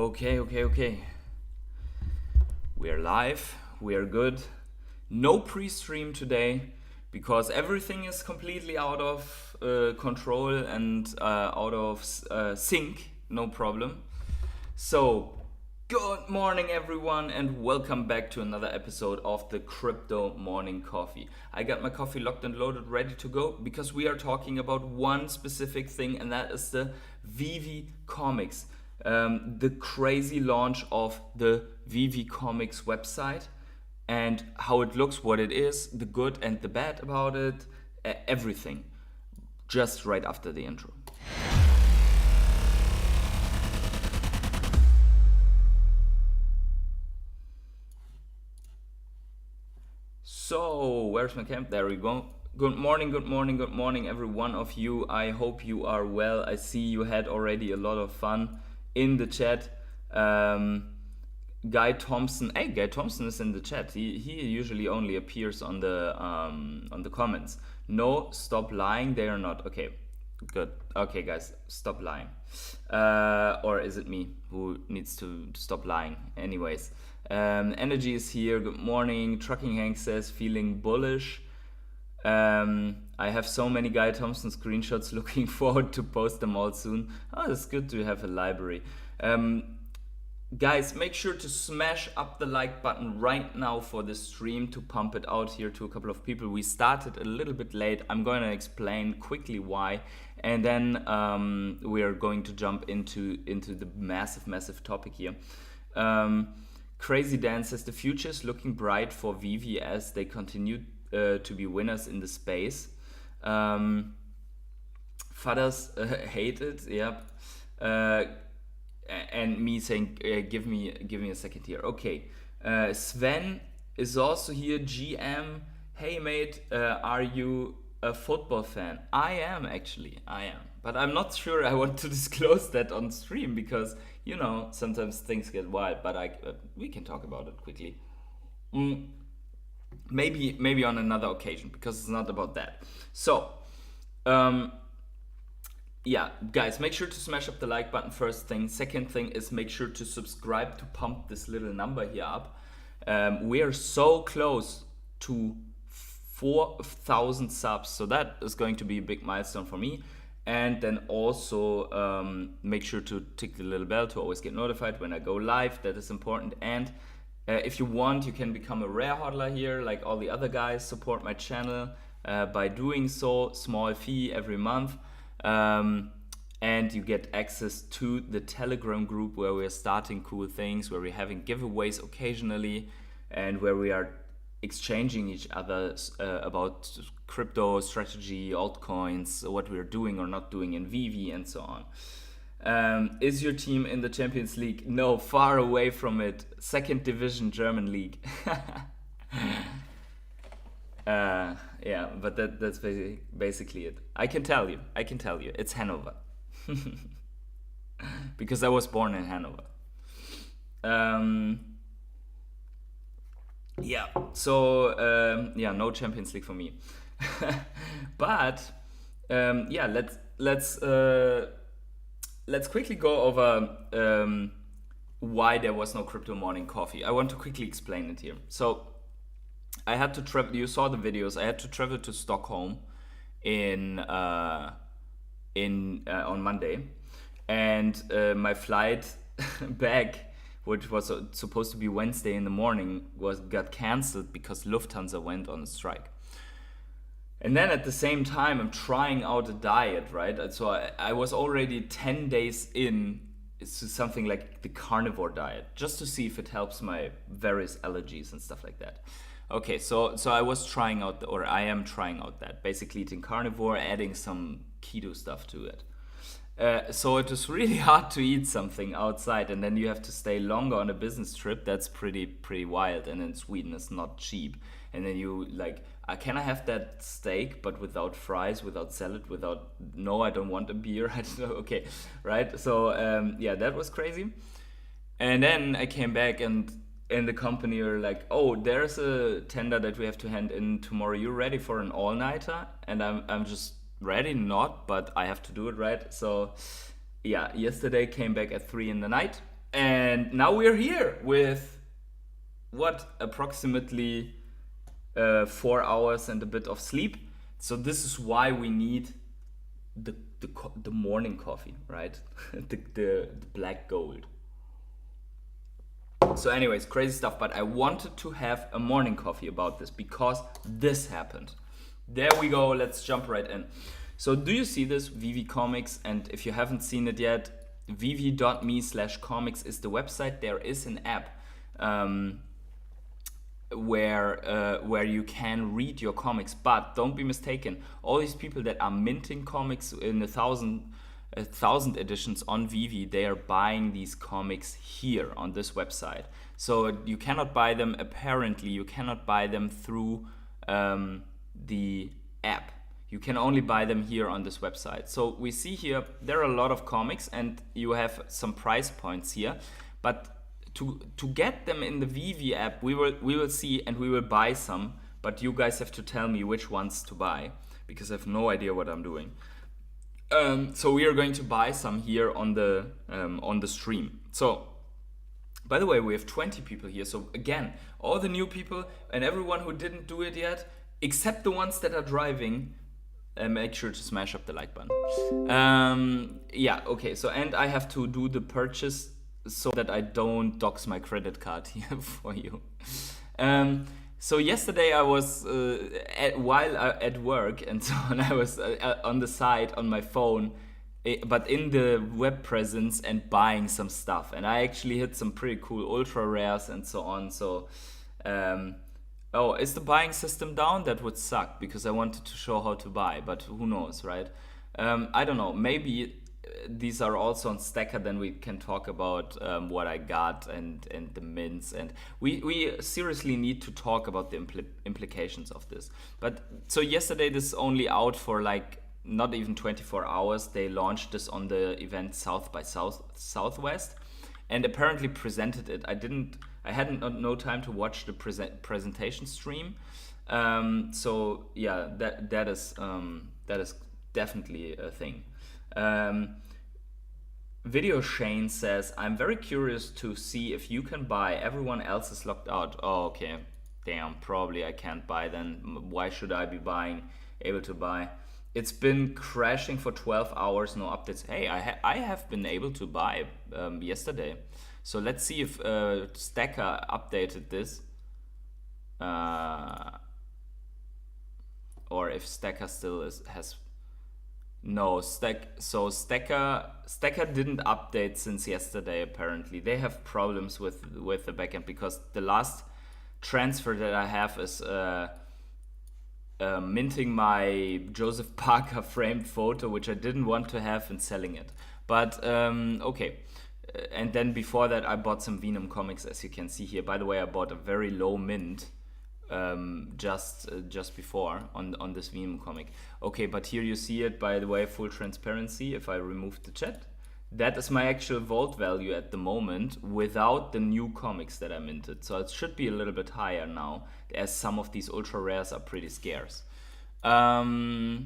Okay. We are live. We are good. No pre-stream today because everything is completely out of control and out of sync. No problem. So, good morning, everyone, and welcome back to another episode of the Crypto Morning Coffee. I got my coffee locked and loaded, ready to go, because we are talking about one specific thing, and that is the Veve comics. The crazy launch of the Veve comics website and how it looks, what it is, the good and the bad about it, everything. Just right after the intro. So, where's my camp? There we go. Good morning, every one of you. I hope you are well. I see you had already a lot of fun in the chat. Guy Thompson. Hey, Guy Thompson is in the chat. He usually only appears on the comments. No, stop lying. They are not. Okay, good. Okay, guys, stop lying. Or is it me who needs to stop lying? Anyways. Energy is here. Good morning. Trucking Hank says feeling bullish. I have so many Guy Thompson screenshots. Looking forward to post them all soon. Oh, it's good to have a library. Guys, make sure to smash up the like button right now for the stream to pump it out here to a couple of people. We started a little bit late. I'm going to explain quickly why, and then we are going to jump into the massive topic here. Crazy Dan says the future is looking bright for Veve as they continue to be winners in the space. Fathers hate it, yep. And me saying, give me a second here. Okay, Sven is also here. GM, hey mate, are you a football fan? I am, but I'm not sure I want to disclose that on stream because sometimes things get wild. But we can talk about it quickly. Maybe on another occasion because it's not about that. So, yeah, guys, make sure to smash up the like button first thing. Second thing is make sure to subscribe to pump this little number here up. We are so close to 4,000 subs, so that is going to be a big milestone for me. And then also make sure to tick the little bell to always get notified when I go live. That is important. And if you want, you can become a rare hodler here like all the other guys. Support my channel by doing so. Small fee every month. And you get access to the Telegram group where we're starting cool things, where we're having giveaways occasionally, and where we are exchanging each other about crypto strategy, altcoins, what we're doing or not doing in Veve, and so on. Is your team in the Champions League? No, far away from it. Second division German league. Yeah, but that's basically it. I can tell you, it's Hanover. Because I was born in Hanover. Yeah, so no Champions League for me. But yeah, let's quickly go over why there was no Crypto Morning Coffee. I want to quickly explain it here. So I had to travel. You saw the videos. I had to travel to Stockholm on Monday, and my flight back, which was supposed to be Wednesday in the morning, got cancelled because Lufthansa went on a strike. And then at the same time, I'm trying out a diet, right? So I was already 10 days in to something like the carnivore diet, just to see if it helps my various allergies and stuff like that. Okay, so I was trying out, I am trying out that, basically eating carnivore, adding some keto stuff to it. So it was really hard to eat something outside, and then you have to stay longer on a business trip. That's pretty wild, and in Sweden it's not cheap. And then you can I have that steak but without fries, without salad, no, I don't want a beer. I don't know. Okay, right? So yeah, that was crazy. And then I came back and the company were like, oh, there's a tender that we have to hand in tomorrow. You ready for an all-nighter? And I'm just ready, not, but I have to do it, right? So yeah, yesterday came back at 3 in the night, And now we're here with what, approximately 4 hours and a bit of sleep. So this is why we need the morning coffee, right? the black gold. So anyways, crazy stuff, but I wanted to have a morning coffee about this because this happened. There we go, let's jump right in. So do you see this, Veve Comics? And if you haven't seen it yet, veve.me/comics is the website. There is an app where you can read your comics, but don't be mistaken, all these people that are minting comics in a thousand editions on Veve, they are buying these comics here on this website. So you cannot buy them, apparently you cannot buy them through the app. You can only buy them here on this website. So we see here there are a lot of comics and you have some price points here, but to get them in the Veve app, we will see and we will buy some, but you guys have to tell me which ones to buy because I have no idea what I'm doing. So we are going to buy some here on the stream. So, by the way, we have 20 people here. So again, all the new people and everyone who didn't do it yet, except the ones that are driving, make sure to smash up the like button. Yeah, okay. So, and I have to do the purchase so that I don't dox my credit card here for you. So yesterday I was while at work and so on, I was on the side on my phone, but in the web presence and buying some stuff, and I actually hit some pretty cool ultra rares and so on. So oh, is the buying system down? That would suck because I wanted to show how to buy, but who knows, right? I don't know, maybe these are also on Stacker, then we can talk about what I got and the mints, and we seriously need to talk about the implications of this. But so yesterday, this is only out for like not even 24 hours. They launched this on the event South by Southwest and apparently presented it. I had no time to watch the presentation stream. So yeah, that is definitely a thing. Video Shane says, I'm very curious to see if you can buy. Everyone else is locked out. Oh, okay. Damn, probably I can't buy then. Why should I be able to buy? It's been crashing for 12 hours, no updates. Hey, I have been able to buy yesterday. So let's see if Stacker updated this. Or if Stacker still has... No, Stacker didn't update since yesterday. Apparently, they have problems with the backend because the last transfer that I have is minting my Joseph Parker framed photo, which I didn't want to have, and selling it. But okay. And then before that, I bought some Venom comics, as you can see here. By the way, I bought a very low mint. Just before on this Venom comic. Okay, but here you see it, by the way, full transparency. If I remove the chat, that is my actual vault value at the moment without the new comics that I minted. So it should be a little bit higher now, as some of these ultra rares are pretty scarce. But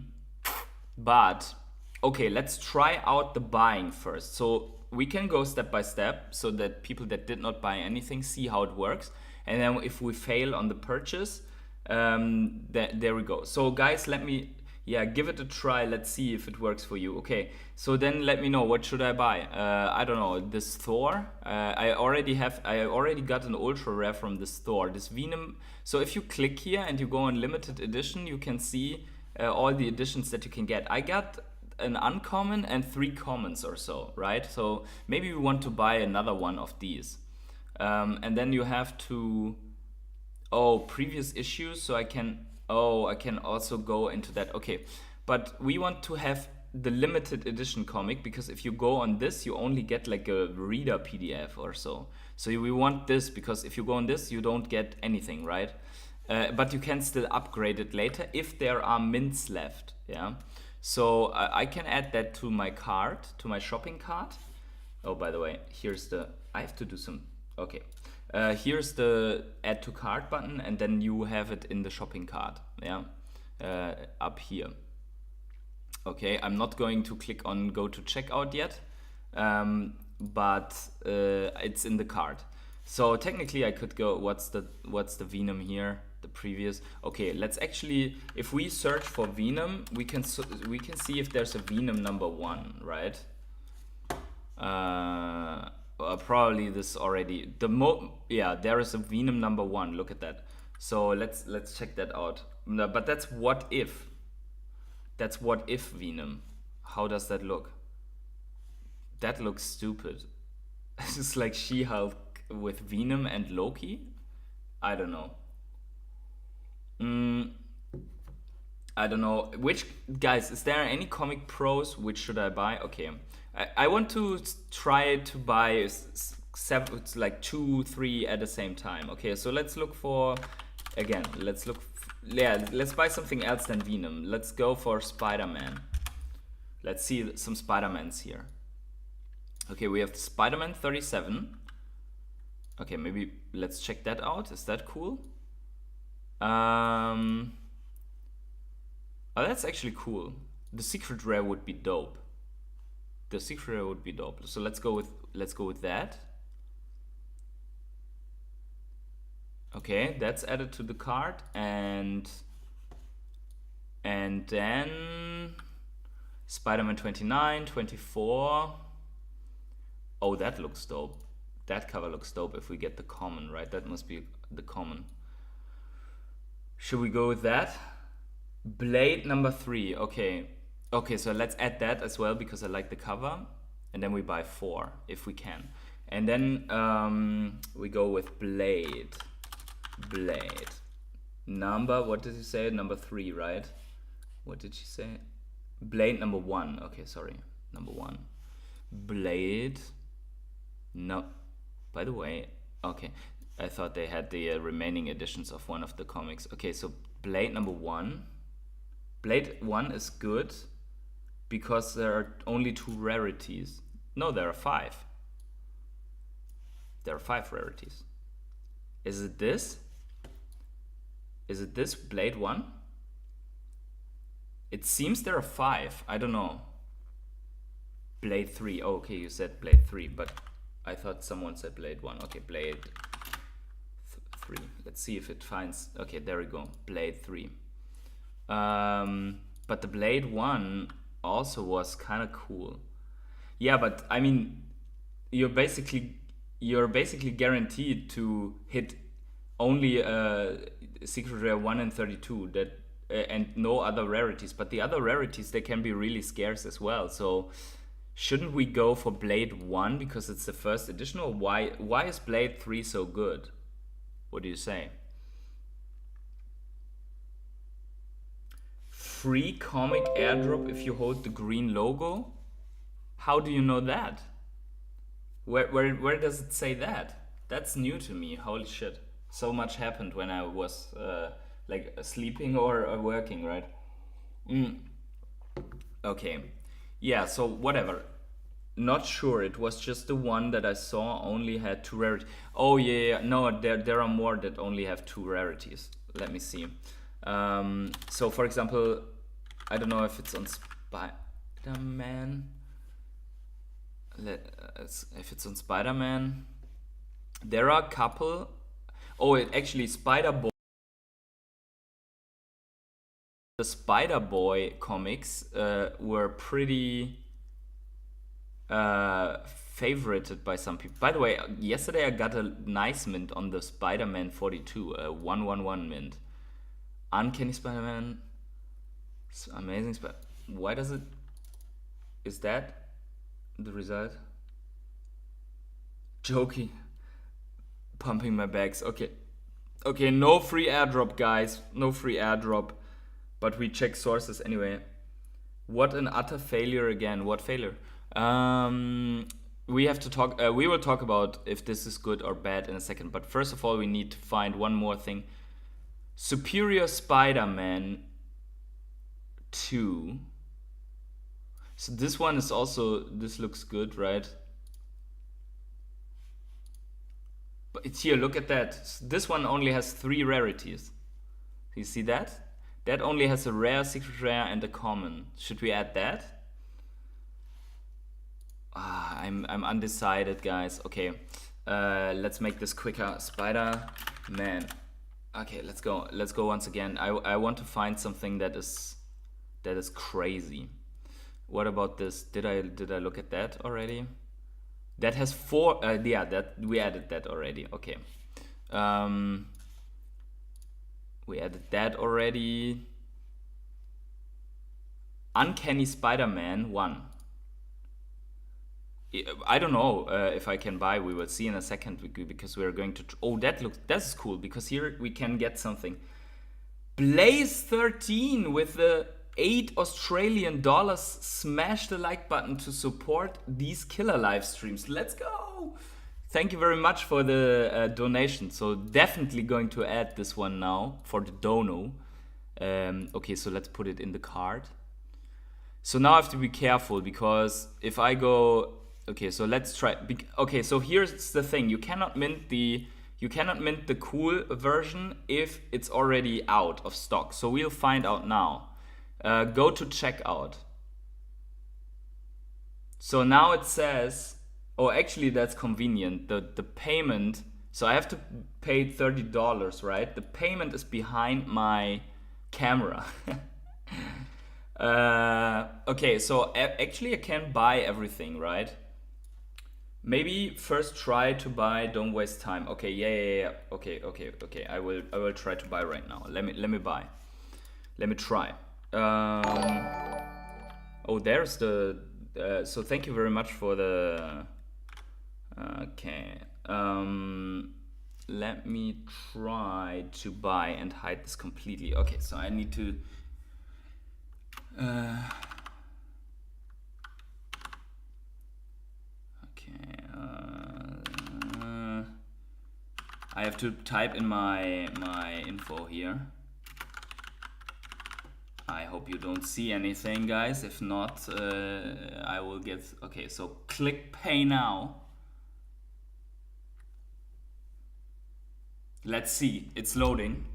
okay, let's try out the buying first. So we can go step by step so that people that did not buy anything see how it works. And then if we fail on the purchase, there we go. So guys, give it a try. Let's see if it works for you. Okay, so then let me know, what should I buy? I don't know, this Thor. I already got an ultra rare from this Thor, this Venom. So if you click here and you go on limited edition, you can see all the editions that you can get. I got an uncommon and 3 commons or so, right? So maybe we want to buy another one of these. And then you have to, previous issues, so I can also go into that. Okay, but we want to have the limited edition comic, because if you go on this, you only get like a reader PDF or so. So we want this, because if you go on this, you don't get anything, right? But you can still upgrade it later if there are mints left, yeah? So I can add that to my cart, to my shopping cart. Oh, by the way, I have to do some... Okay, here's the add to cart button, and then you have it in the shopping cart, yeah, up here. Okay, I'm not going to click on go to checkout yet, but it's in the card. So technically I could go, what's the Venom here? The previous. Okay, let's actually, if we search for Venom, we can see if there's a Venom number 1, right? Probably this already. Yeah, there is a Venom number 1. Look at that. So let's check that out. No, but that's what if. That's what if Venom. How does that look? That looks stupid. It's like She-Hulk with Venom and Loki. I don't know. I don't know. Which, guys, is there any comic pros? Which should I buy? Okay. I want to try to buy seven, it's like 2, 3 at the same time. Okay, so let's look for, again, let's buy something else than Venom. Let's go for Spider-Man. Let's see some Spider-Mans here. Okay, we have Spider-Man 37. Okay, maybe let's check that out. Is that cool? Oh, that's actually cool. The secret rare would be dope. The secret rare would be dope. So let's go with that. Okay, that's added to the card, and then Spider-Man 29, 24. Oh, that looks dope. That cover looks dope if we get the common, right? That must be the common. Should we go with that? Blade number 3. Okay. Okay, so let's add that as well because I like the cover. And then we buy 4 if we can. And then we go with Blade. Blade. Number, what did you say? Number 3, right? What did she say? Blade number 1. Okay, sorry. Number 1. Blade. No. By the way, okay. I thought they had the remaining editions of one of the comics. Okay, so Blade number 1. Blade 1 is good because there are only 2 rarities. No, there are 5. There are 5 rarities. Is it this? Is it this Blade 1? It seems there are 5. I don't know. Blade 3. Oh, okay, you said Blade 3, but I thought someone said Blade 1. Okay, Blade 3. Let's see if it finds... Okay, there we go. Blade 3. But the Blade 1 also was kind of cool. Yeah, but I mean, you're basically guaranteed to hit only Secret Rare 1 and 32 that and no other rarities. But the other rarities, they can be really scarce as well. So shouldn't we go for Blade 1 because it's the first edition, or why is Blade 3 so good? What do you say? Free comic airdrop if you hold the green logo? How do you know that? Where does it say that? That's new to me. Holy shit. So much happened when I was like sleeping or working, right? Okay. Yeah, so whatever. Not sure. It was just the one that I saw only had 2 rarities. Oh yeah. No, there are more that only have 2 rarities. Let me see. So for example, I don't know if it's on Spider-Man. If it's on Spider-Man, there are a couple. Oh, it actually Spider-Boy. The Spider-Boy comics were pretty favorited by some people. By the way, yesterday I got a nice mint on the Spider-Man 42, 111 mint. Uncanny Spider-Man, Amazing Spider. Why does it? Is that the result? Joking, pumping my bags. Okay, no free airdrop, guys. No free airdrop, but we check sources anyway. What an utter failure again. What failure? We have to talk. We will talk about if this is good or bad in a second. But first of all, we need to find one more thing. Superior Spider-Man 2. So this one is also, this looks good, right? But it's here, look at that. This one only has 3 rarities. You see that? That only has a rare, secret rare, and a common. Should we add that? I'm undecided, guys. Okay, let's make this quicker. Spider-Man. Okay, let's go. Let's go once again. I want to find something that is crazy. What about this? Did I look at that already? That has four. Yeah, that we added that already. Okay. Um, we added that already. Uncanny Spider-Man 1. I don't know if I can buy. We will see in a second because we are going to. Oh, that's cool because here we can get something. Blaze 13 with the $8 Australian. Smash the like button to support these killer live streams. Let's go! Thank you very much for the donation. So definitely going to add this one now for the dono. Okay, so let's put it in the card. So now I have to be careful because if I go, okay, so let's try. Okay, so here's the thing: you cannot mint the cool version if it's already out of stock. So we'll find out now. Go to checkout. So now it says, oh, actually that's convenient. The payment. So I have to pay $30, right? The payment is behind my camera. Okay, so actually I can buy everything, right? Maybe first try to buy. Don't waste time. Okay, yeah. Okay. I will try to buy right now. Let me buy. Let me try. Oh, there's the. So thank you very much for the. Okay. Let me try to buy and hide this completely. Okay, so I need to. Okay. I have to type in my info here. I hope you don't see anything, guys. If not, I will get. Okay, so click pay now. Let's see. It's loading.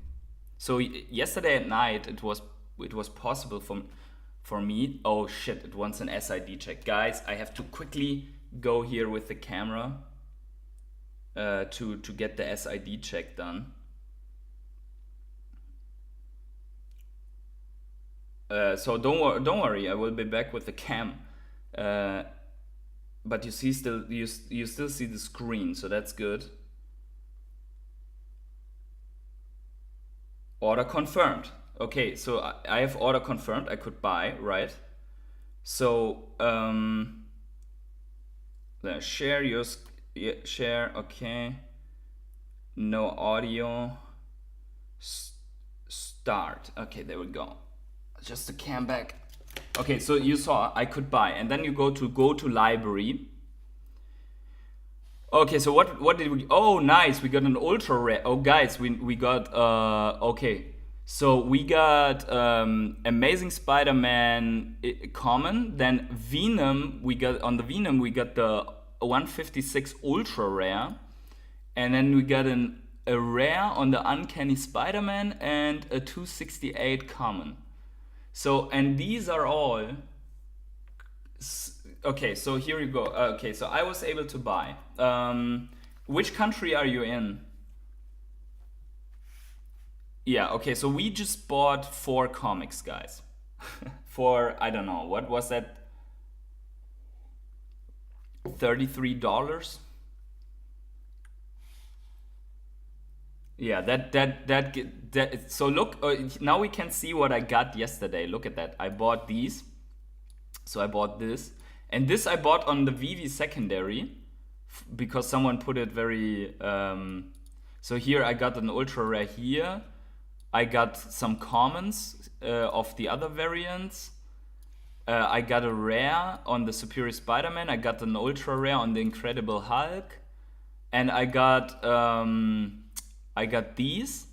So yesterday at night, it was possible for me. Oh shit! It wants an SID check, guys. I have to quickly go here with the camera to get the SID check done. So don't worry. I will be back with the cam. But you see you still see the screen, so that's good. Order confirmed. Okay, so I have order confirmed. I could buy, right? So share your share. Okay. No audio. Start. Okay, there we go. Just the cam back. Okay, so you saw I could buy, and then you go to library. Okay, so what did we? Oh, nice. We got an ultra rare. Oh, guys, we got okay. So we got Amazing Spider-Man common. Then Venom. We got on the Venom. We got the 156 ultra rare, and then we got a rare on the Uncanny Spider-Man and a 268 common. So and these are all. Okay, so here you go. Okay, so I was able to buy. Which country are you in? Yeah, okay, so we just bought 4 comics, guys. For, I don't know, what was that? $33? Yeah, that so look, now we can see what I got yesterday. Look at that. I bought these. So I bought this. And this I bought on the Veve secondary because someone put it very. So here I got an ultra rare here. I got some commons of the other variants. I got a rare on the Superior Spider-Man. I got an ultra rare on the Incredible Hulk. And I got these.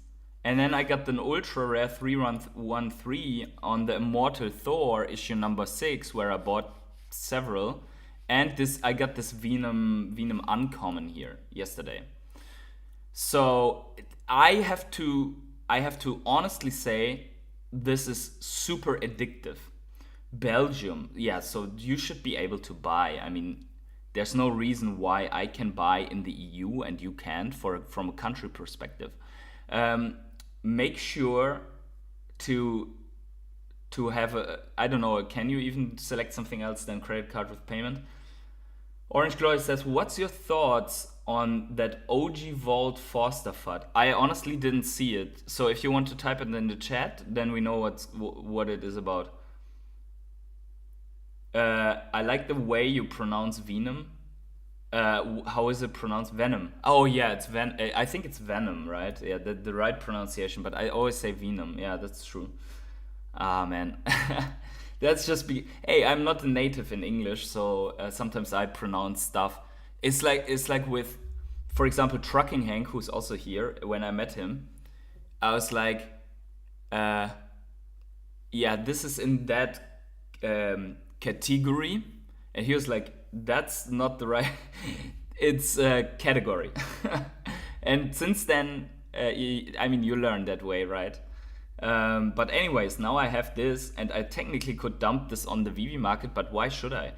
And then I got an ultra rare 313 on the Immortal Thor issue number 6, where I bought several. And I got this Venom uncommon here yesterday. So I have to honestly say this is super addictive. Belgium, yeah. So you should be able to buy. I mean, There's no reason why I can buy in the EU and you can't from a country perspective. Um, Make sure to have a, I don't know, can you even select something else than credit card with payment? Orange Glory says, what's your thoughts on that OG Vault Forster FUD? I honestly didn't see it. So if you want to type it in the chat, then we know what it is about. I like the way you pronounce Venom. How is it pronounced? Venom. Oh yeah, it's I think it's Venom, right? Yeah, the right pronunciation. But I always say Venom. Yeah, that's true. Ah man, that's just be. Hey, I'm not a native in English, so sometimes I pronounce stuff. It's like with, for example, Trucking Hank, who's also here. When I met him, I was like, uh, yeah, this is in that category, and he was like, that's not the right. It's a category, and since then, I mean, you learn that way, right? But anyways, now I have this, and I technically could dump this on the Veve market, but why should I?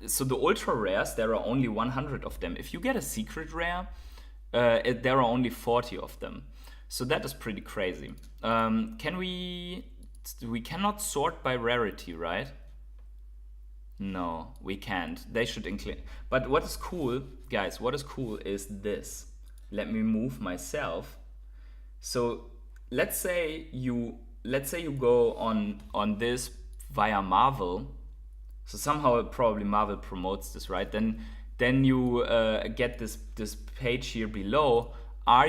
So the ultra rares, there are only 100 of them. If you get a secret rare, there are only 40 of them. So that is pretty crazy. Can we cannot sort by rarity, right? No, we can't. They should include. But what is cool, guys, what is cool is this. Let me move myself. So let's say you go on this via Marvel. So somehow probably Marvel promotes this, right? Then you get this page here below. Are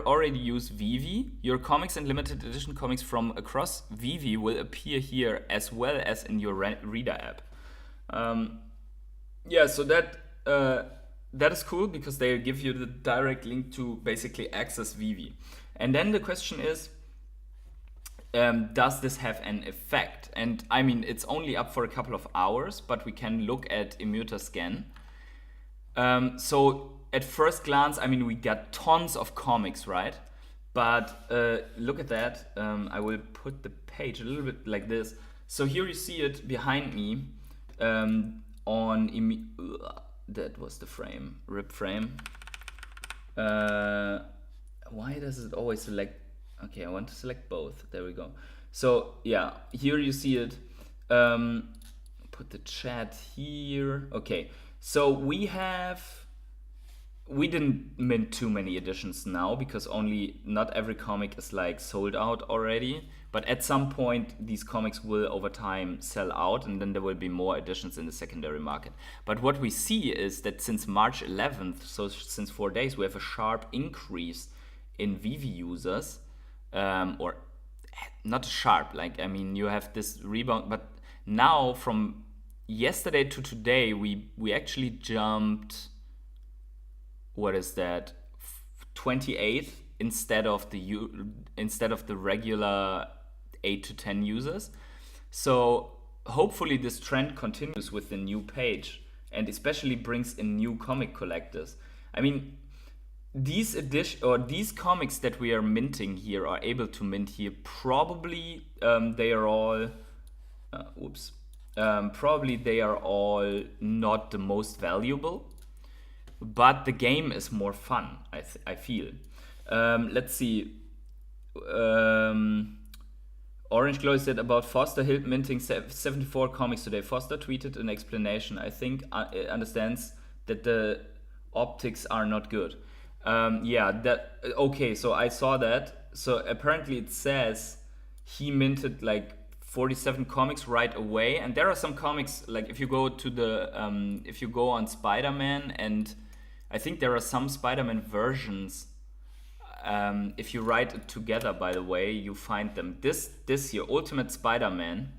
already use Veve? Your comics and limited edition comics from across Veve will appear here as well as in your reader app. Yeah, so that is cool because they give you the direct link to basically access Veve. And then the question is, does this have an effect? And I mean, it's only up for a couple of hours, but we can look at Immuta Scan. So at first glance, I mean, we got tons of comics, right? But look at that. I will put the page a little bit like this. So here you see it behind me that was the frame, rip frame. Why does it always select? Okay, I want to select both. There we go. So yeah, here you see it. Put the chat here. Okay, so we didn't mint too many editions now because not every comic is like sold out already. But at some point, these comics will over time sell out, and then there will be more editions in the secondary market. But what we see is that since March 11th, so since 4 days, we have a sharp increase in Veve users, or not sharp, like, I mean, you have this rebound, but now from yesterday to today, we actually jumped, what is that, 28th instead of the regular 8 to 10 users. So hopefully this trend continues with the new page and especially brings in new comic collectors. I mean, these comics that we are minting here, are able to mint here, probably they are all probably they are all not the most valuable, but the game is more fun, I feel. Let's see. Orange Glow said about Foster Hill minting 74 comics today. Foster tweeted an explanation. I think understands that the optics are not good. Okay, so I saw that. So apparently it says he minted like 47 comics right away, and there are some comics, like if you go on Spider-Man, and I think there are some Spider-Man versions. If you write it together, by the way, you find them. This here, Ultimate Spider-Man,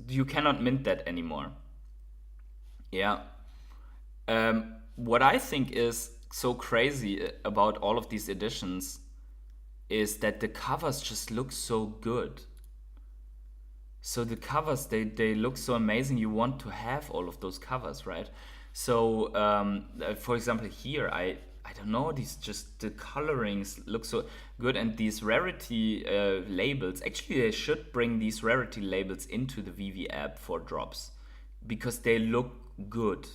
you cannot mint that anymore. Yeah. What I think is so crazy about all of these editions is that the covers just look so good. So the covers, they look so amazing. You want to have all of those covers, right? So, for example, here, I don't know, the colorings look so good, and these rarity labels, actually they should bring these rarity labels into the Veve app for drops, because they look good.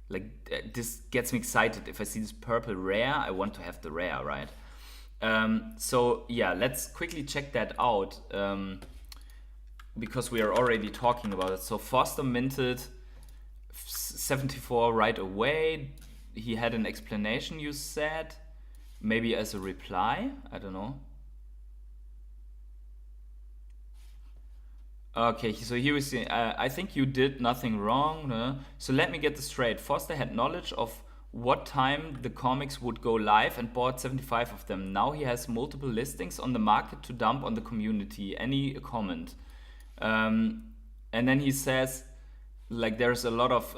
Like this gets me excited. If I see this purple rare, I want to have the rare, right? So yeah, let's quickly check that out, because we are already talking about it. So Foster minted 74 right away. He had an explanation, you said, maybe as a reply. I don't know. Okay, so here we see. I think you did nothing wrong. No? So let me get this straight. Foster had knowledge of what time the comics would go live and bought 75 of them. Now he has multiple listings on the market to dump on the community. Any comment? And then he says, like, there's a lot of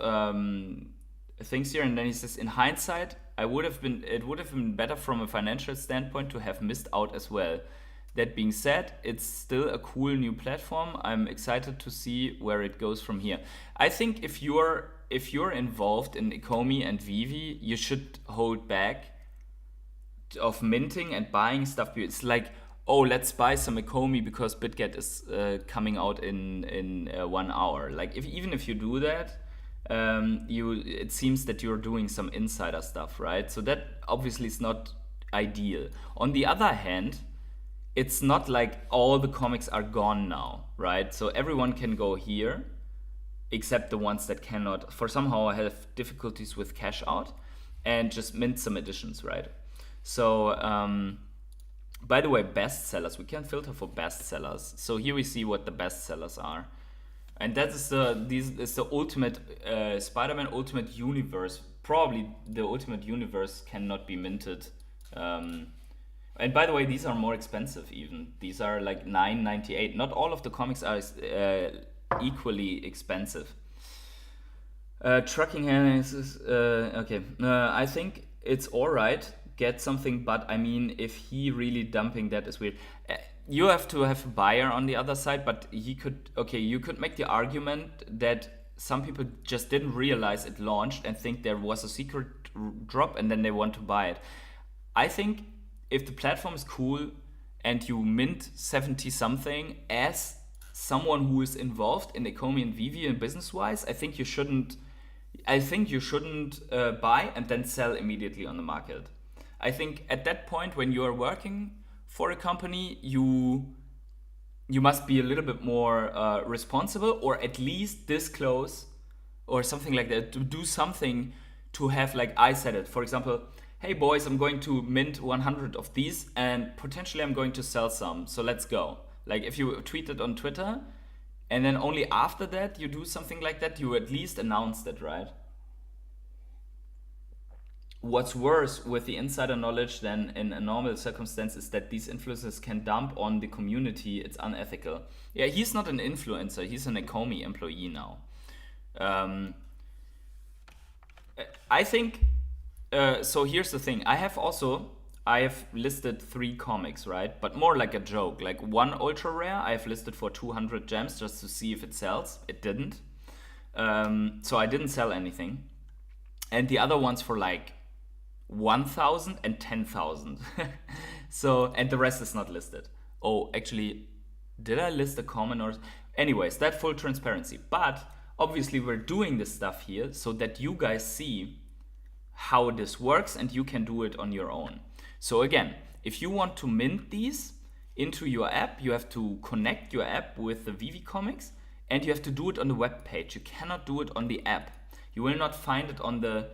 things here, and then he says, in hindsight, it would have been better from a financial standpoint to have missed out as well. That being said, it's still a cool new platform. I'm excited to see where it goes from here. I think if you're involved in ecomi and Veve, you should hold back of minting and buying stuff. It's like, oh, let's buy some ecomi because BitGet is coming out in 1 hour. Like even if you do that, it seems that you're doing some insider stuff, right? So that obviously is not ideal. On the other hand, it's not like all the comics are gone now, right? So everyone can go here, except the ones that cannot, for somehow have difficulties with cash out, and just mint some editions, right? So, by the way, bestsellers, we can filter for bestsellers. So here we see what the bestsellers are. And that is the ultimate Spider-Man Ultimate Universe. Probably the Ultimate Universe cannot be minted. And by the way, these are more expensive even. These are like $9.98. Not all of the comics are equally expensive. Trucking is okay. I think it's alright. Get something, but I mean, if he really dumping that is weird. You have to have a buyer on the other side, but you could make the argument that some people just didn't realize it launched and think there was a secret drop and then they want to buy it. I think if the platform is cool and you mint 70 something as someone who is involved in ecomi and Veve and business wise, I think you shouldn't buy and then sell immediately on the market. I think at that point when you are working for a company, you must be a little bit more responsible, or at least disclose or something like that, to do something to have, like I said it, for example, hey boys, I'm going to mint 100 of these and potentially I'm going to sell some, so let's go. Like if you tweet it on Twitter and then only after that you do something like that, you at least announced it, right? What's worse with the insider knowledge than in a normal circumstance is that these influencers can dump on the community. It's unethical. Yeah, he's not an influencer, he's an ecomi employee now. I think so here's the thing. I have listed 3 comics, right? But more like a joke. Like one ultra rare I have listed for 200 gems just to see if it sells. It didn't. So I didn't sell anything. And the other ones for like 1,000 and 10,000. So, and the rest is not listed. Oh, actually, did I list a common or... Anyways, that full transparency. But obviously we're doing this stuff here so that you guys see how this works and you can do it on your own. So again, if you want to mint these into your app, you have to connect your app with the Veve comics and you have to do it on the web page. You cannot do it on the app. You will not find it on the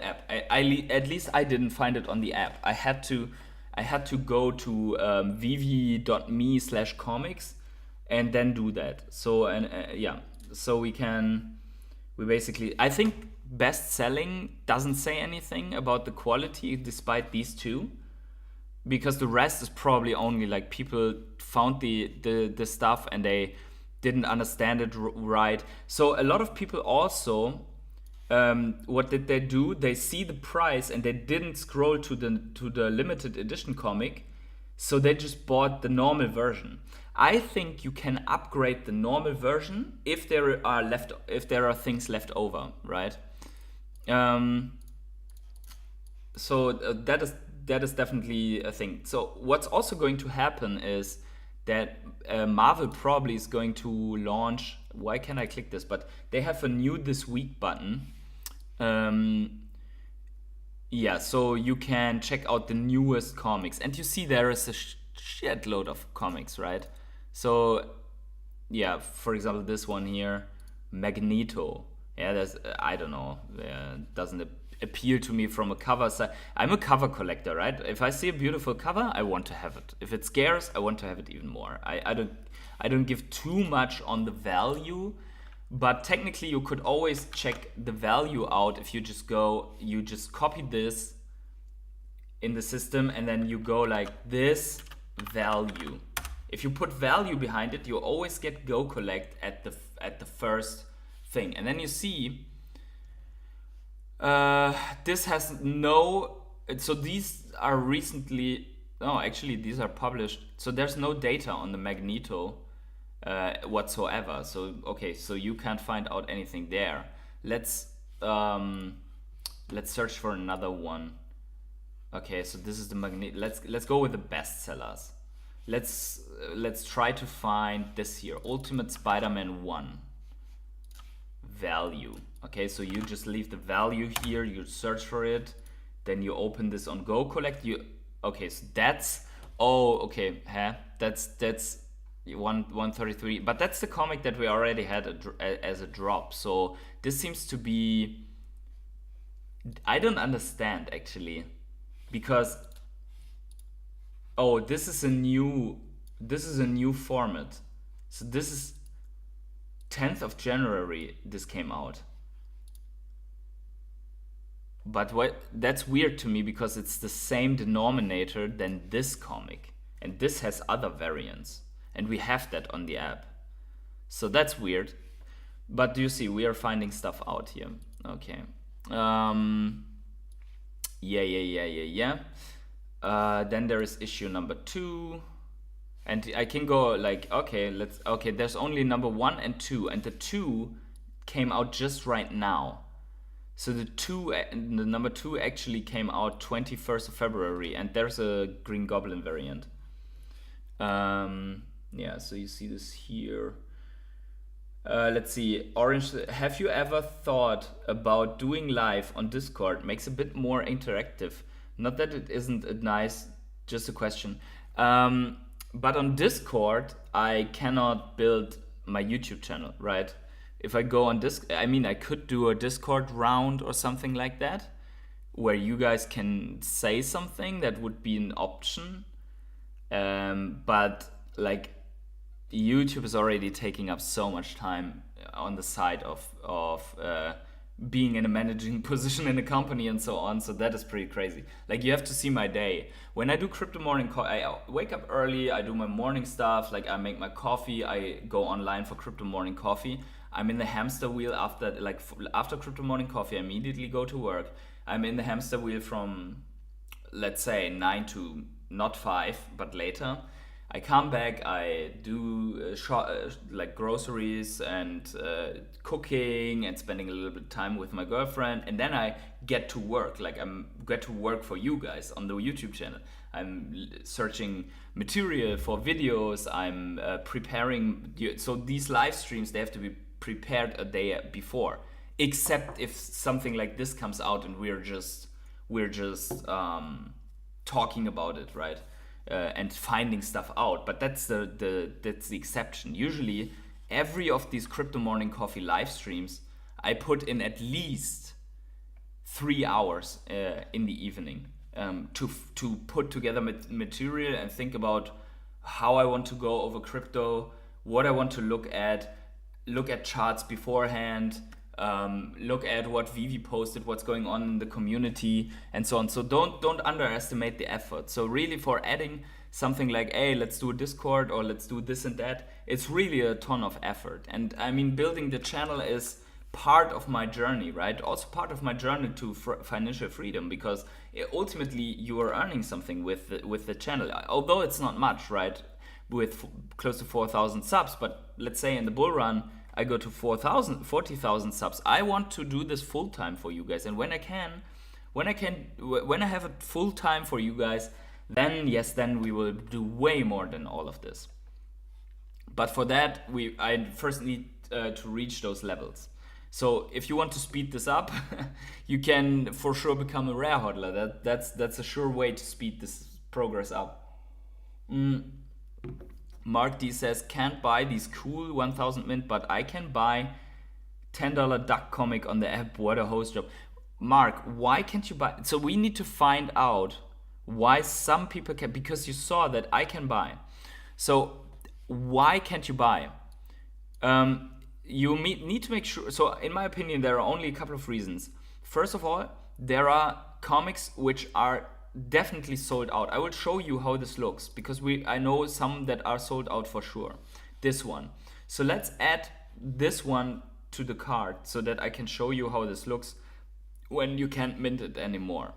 app. At least I didn't find it on the app. I had to go to veve.me/comics and then do that. So so we basically, I think best selling doesn't say anything about the quality despite these 2, because the rest is probably only like people found the stuff and they didn't understand it right. So a lot of people also, what did they do? They see the price and they didn't scroll to the limited edition comic, so they just bought the normal version. I think you can upgrade the normal version if there are things left over, right? So that is definitely a thing. So what's also going to happen is that Marvel probably is going to launch why can I click this? But they have a new this week button. Um, yeah, so you can check out the newest comics, and you see there is a shitload of comics, right? So yeah, for example, this one here, Magneto. Yeah, there's I don't know, doesn't appeal to me from a cover side. I'm a cover collector, right? If I see a beautiful cover, I want to have it. If it's scarce, I want to have it even more. I don't give too much on the value, but technically you could always check the value out if you just copy this in the system, and then you go like this value. If you put value behind it, you always get go collect at the first thing, and then you see this has no. So these are recently. No, actually, these are published. So there's no data on the Magneto whatsoever. So okay, so you can't find out anything there. Let's search for another one. Okay, so this is the Magneto. Let's go with the bestsellers. Let's try to find this here, Ultimate Spider-Man 1 value. Okay, so you just leave the value here, you search for it, then you open this on Go Collect. Okay, so that's okay, that's 133, but that's the comic that we already had as a drop. So this seems to be, I don't understand actually, because this is a new format. So this is 10th of January this came out. But that's weird to me, because it's the same denominator than this comic, and this has other variants, and we have that on the app. So that's weird. But do you see, we are finding stuff out here. Okay. Yeah. Then there is issue number 2, and I can go like, okay, there's only number 1 and 2, and the 2 came out just right now. So the number 2 actually came out 21st of February, and there's a Green Goblin variant. Yeah, so you see this here. Let's see, Orange, have you ever thought about doing live on Discord? Makes a bit more interactive. Not that it isn't a nice, just a question. But on Discord, I cannot build my YouTube channel, right? If I go on I could do a Discord round or something like that, where you guys can say something. That would be an option. But like, YouTube is already taking up so much time on the side of being in a managing position in a company and so on. So that is pretty crazy. Like, you have to see my day. When I do crypto morning, I wake up early, I do my morning stuff, like I make my coffee, I go online for crypto morning coffee. I'm in the hamster wheel after crypto morning coffee, I immediately go to work. I'm in the hamster wheel from, let's say, 9 to not 5, but later. I come back, I do like groceries and cooking and spending a little bit of time with my girlfriend, and then I get to work. Like, get to work for you guys on the YouTube channel. I'm searching material for videos. I'm preparing. So these live streams, they have to be prepared a day before. Except if something like this comes out and we're just talking about it, right? And finding stuff out, but that's the exception. Usually, every of these crypto morning coffee live streams, I put in at least 3 hours in the evening to put together material and think about how I want to go over crypto, what I want to look at charts beforehand. Look at what Veve posted, what's going on in the community, and so on. So don't underestimate the effort. So really, for adding something like, hey, let's do a Discord or let's do this and that, it's really a ton of effort. And I mean, building the channel is part of my journey, right? Also part of my journey to financial freedom, because ultimately you are earning something with the channel, although it's not much, right? With close to 4,000 subs, but let's say in the bull run, I go to 40,000 subs. I want to do this full time for you guys, and when I have it full time for you guys, then we will do way more than all of this. But for that, I first need to reach those levels. So if you want to speed this up, you can for sure become a rare hodler. That's a sure way to speed this progress up. Mark D says, can't buy these cool 1000 mint, but I can buy $10 duck comic on the app. What a host job. Mark, why can't you buy? So we need to find out why some people can, because you saw that I can buy. So why can't you buy? You need to make sure. So in my opinion, there are only a couple of reasons. First of all, there are comics which are definitely sold out. I will show you how this looks, because I know some that are sold out for sure. This one. So let's add this one to the cart so that I can show you how this looks when you can't mint it anymore.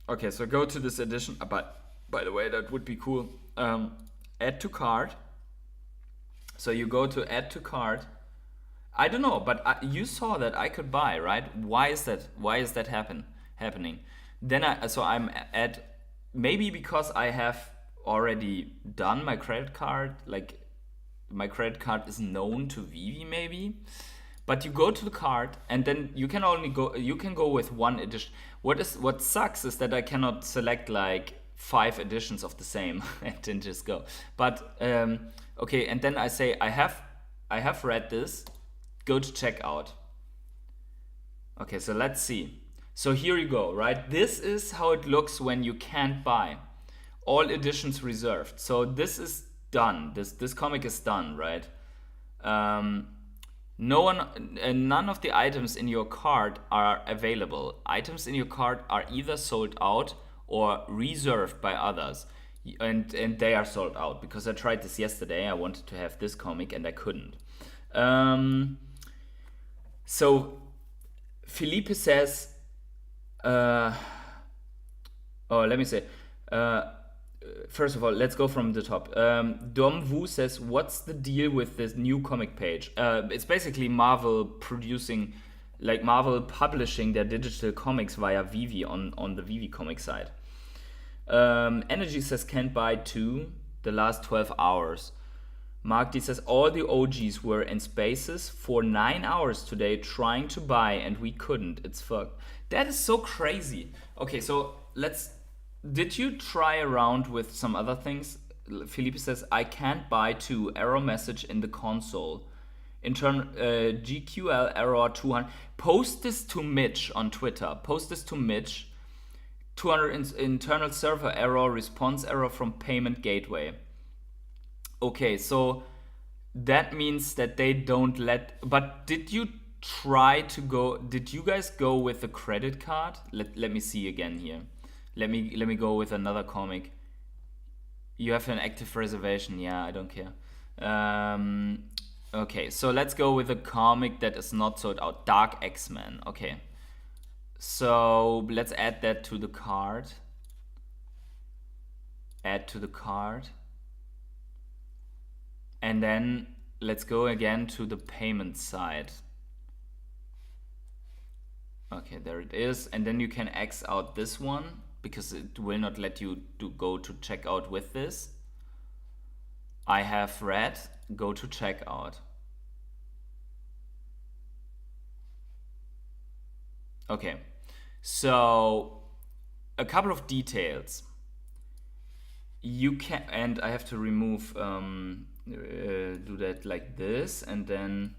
Okay, so go to this edition. But by the way, that would be cool. Add to cart. So you go to add to cart. I don't know, but you saw that I could buy, right? Why is that? Why is that happening? Then I'm at, maybe because I have already done my credit card, like my credit card is known to Veve maybe. But you go to the cart and then you can go with one edition. What sucks is that I cannot select like 5 editions of the same and then just go. But okay, and then I say I have read this. Go to checkout. Okay, so let's see. So here you go, right? This is how it looks when you can't buy. All editions reserved. So this is done. This comic is done, right? None of the items in your cart are available. Items in your cart are either sold out or reserved by others. And they are sold out, because I tried this yesterday. I wanted to have this comic and I couldn't. So Felipe says, let me say, first of all, let's go from the top. Dom Wu says, what's the deal with this new comic page? It's basically Marvel publishing their digital comics via Veve on the Veve comic side. Energy says, can't buy 2 the last 12 hours. Mark D says, all the OGs were in spaces for 9 hours today trying to buy and we couldn't. It's fucked. That is so crazy. Okay, so did you try around with some other things? Felipe says, I can't buy 2, error message in the console. GQL error 200. Post this to Mitch on Twitter. Post this to Mitch. 200 internal server error, response error from payment gateway. Okay, so that means that they don't but did you guys go with the credit card? Let me see again here. Let me go with another comic. You have an active reservation. Yeah, I don't care. Okay, so let's go with a comic that is not sold out. Dark X-Men. Okay. So let's add that to the card. Add to the card. And then let's go again to the payment side. Okay, there it is. And then you can X out this one, because it will not let you go to checkout with this. I have read, go to checkout. Okay, so a couple of details. You can, and I have to remove, do that like this, and then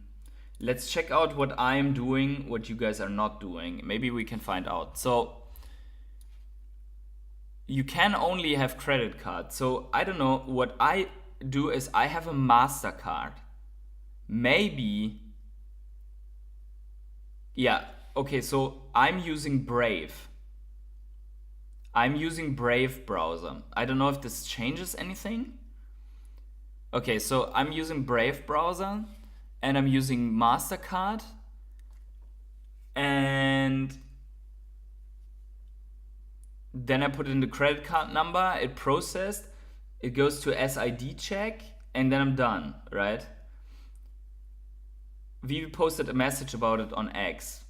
let's check out what I'm doing, what you guys are not doing. Maybe we can find out. So you can only have credit card. So I don't know, what I do is I have a MasterCard. Maybe, yeah, okay, so I'm using Brave. I'm using Brave browser. I don't know if this changes anything. Okay, so I'm using Brave browser and I'm using MasterCard, and then I put in the credit card number, it processed, it goes to SID check, and then I'm done, right? Veve posted a message about it on X.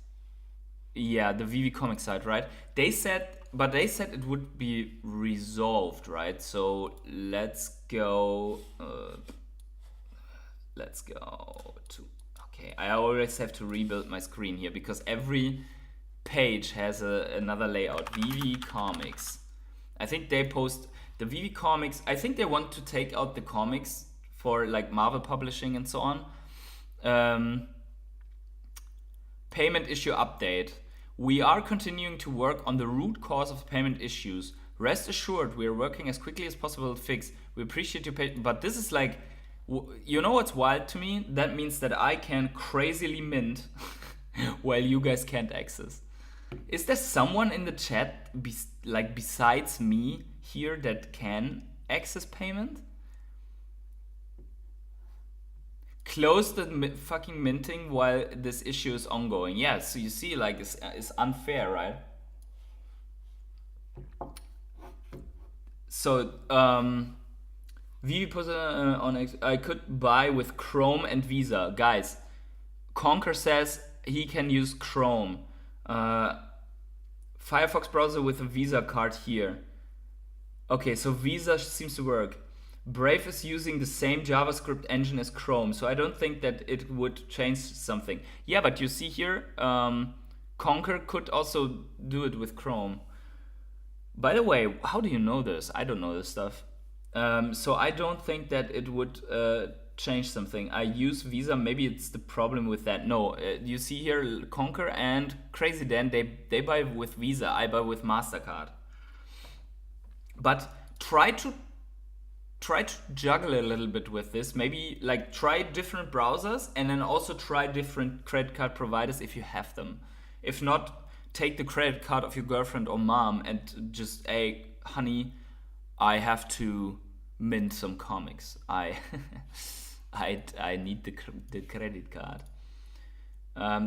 Yeah, the Veve comic site, right? They said it would be resolved, right? So let's go. let's go to, okay, I always have to rebuild my screen here because every page has another layout. Veve Comics. I think they post the Veve Comics. I think they want to take out the comics for like Marvel publishing and so on. Payment issue update. We are continuing to work on the root cause of payment issues. Rest assured, we are working as quickly as possible to fix. We appreciate your patience. But this is like, you know what's wild to me? That means that I can crazily mint while you guys can't access. Is there someone in the chat besides me here that can access payment? Close the fucking minting while this issue is ongoing. Yeah, so you see, like, it's unfair, right? So, Vivi put on. I could buy with Chrome and Visa, guys. Conker says he can use Chrome. Firefox browser with a Visa card here. Okay, so Visa seems to work. Brave is using the same JavaScript engine as Chrome, so I don't think that it would change something. Yeah, but you see here, Conker could also do it with Chrome. By the way, how do you know this? I don't know this stuff. So I don't think that it would change something. I use Visa, maybe it's the problem with that. No, you see here, Conker and Crazy Dan, they buy with Visa, I buy with MasterCard. But try to juggle a little bit with this. Maybe like try different browsers and then also try different credit card providers if you have them. If not, take the credit card of your girlfriend or mom and just, hey, honey, I have to mint some comics. I need the credit card.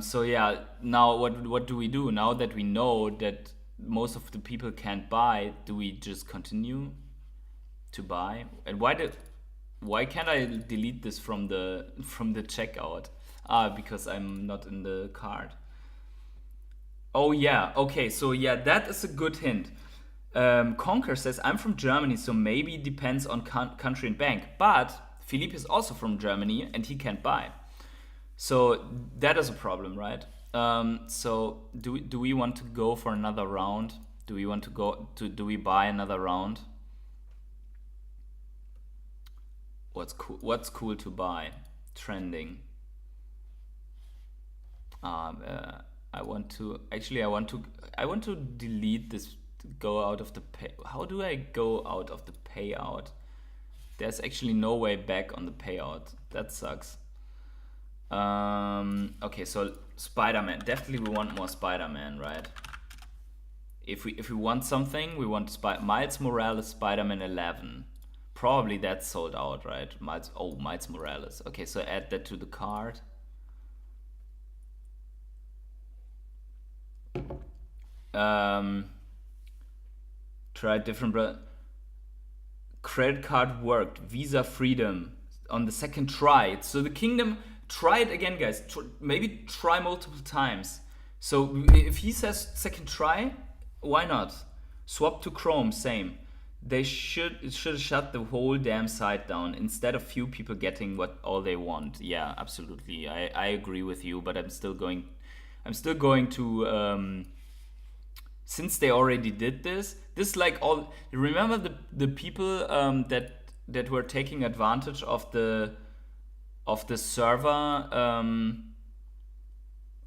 So yeah, now what do we do? Now that we know that most of the people can't buy, do we just continue to buy? And why can't I delete this from the checkout? Because I'm not in the card. Oh yeah, okay, so yeah, that is a good hint. Conker says, I'm from Germany, so maybe depends on country and bank. But Philippe is also from Germany and he can't buy. So that is a problem, right? So do we want to go for another round? Do we buy another round? What's cool to buy? Trending. I want to delete this, go out of the pay. How do I go out of the payout? There's actually no way back on the payout. That sucks. Okay, so Spider-Man. Definitely we want more Spider-Man, right? If we want something, we want Miles Morales, Spider-Man 11. Probably that's sold out, right? Miles Morales. Okay, so add that to the cart. Try different credit card worked. Visa Freedom on the second try. So the Kingdom, try it again, guys. Maybe try multiple times. So if he says second try, why not? Swap to Chrome, same. It should shut the whole damn site down instead of few people getting all they want. Yeah, absolutely. I agree with you, but I'm still going to since they already did this like all, remember the people that were taking advantage of the server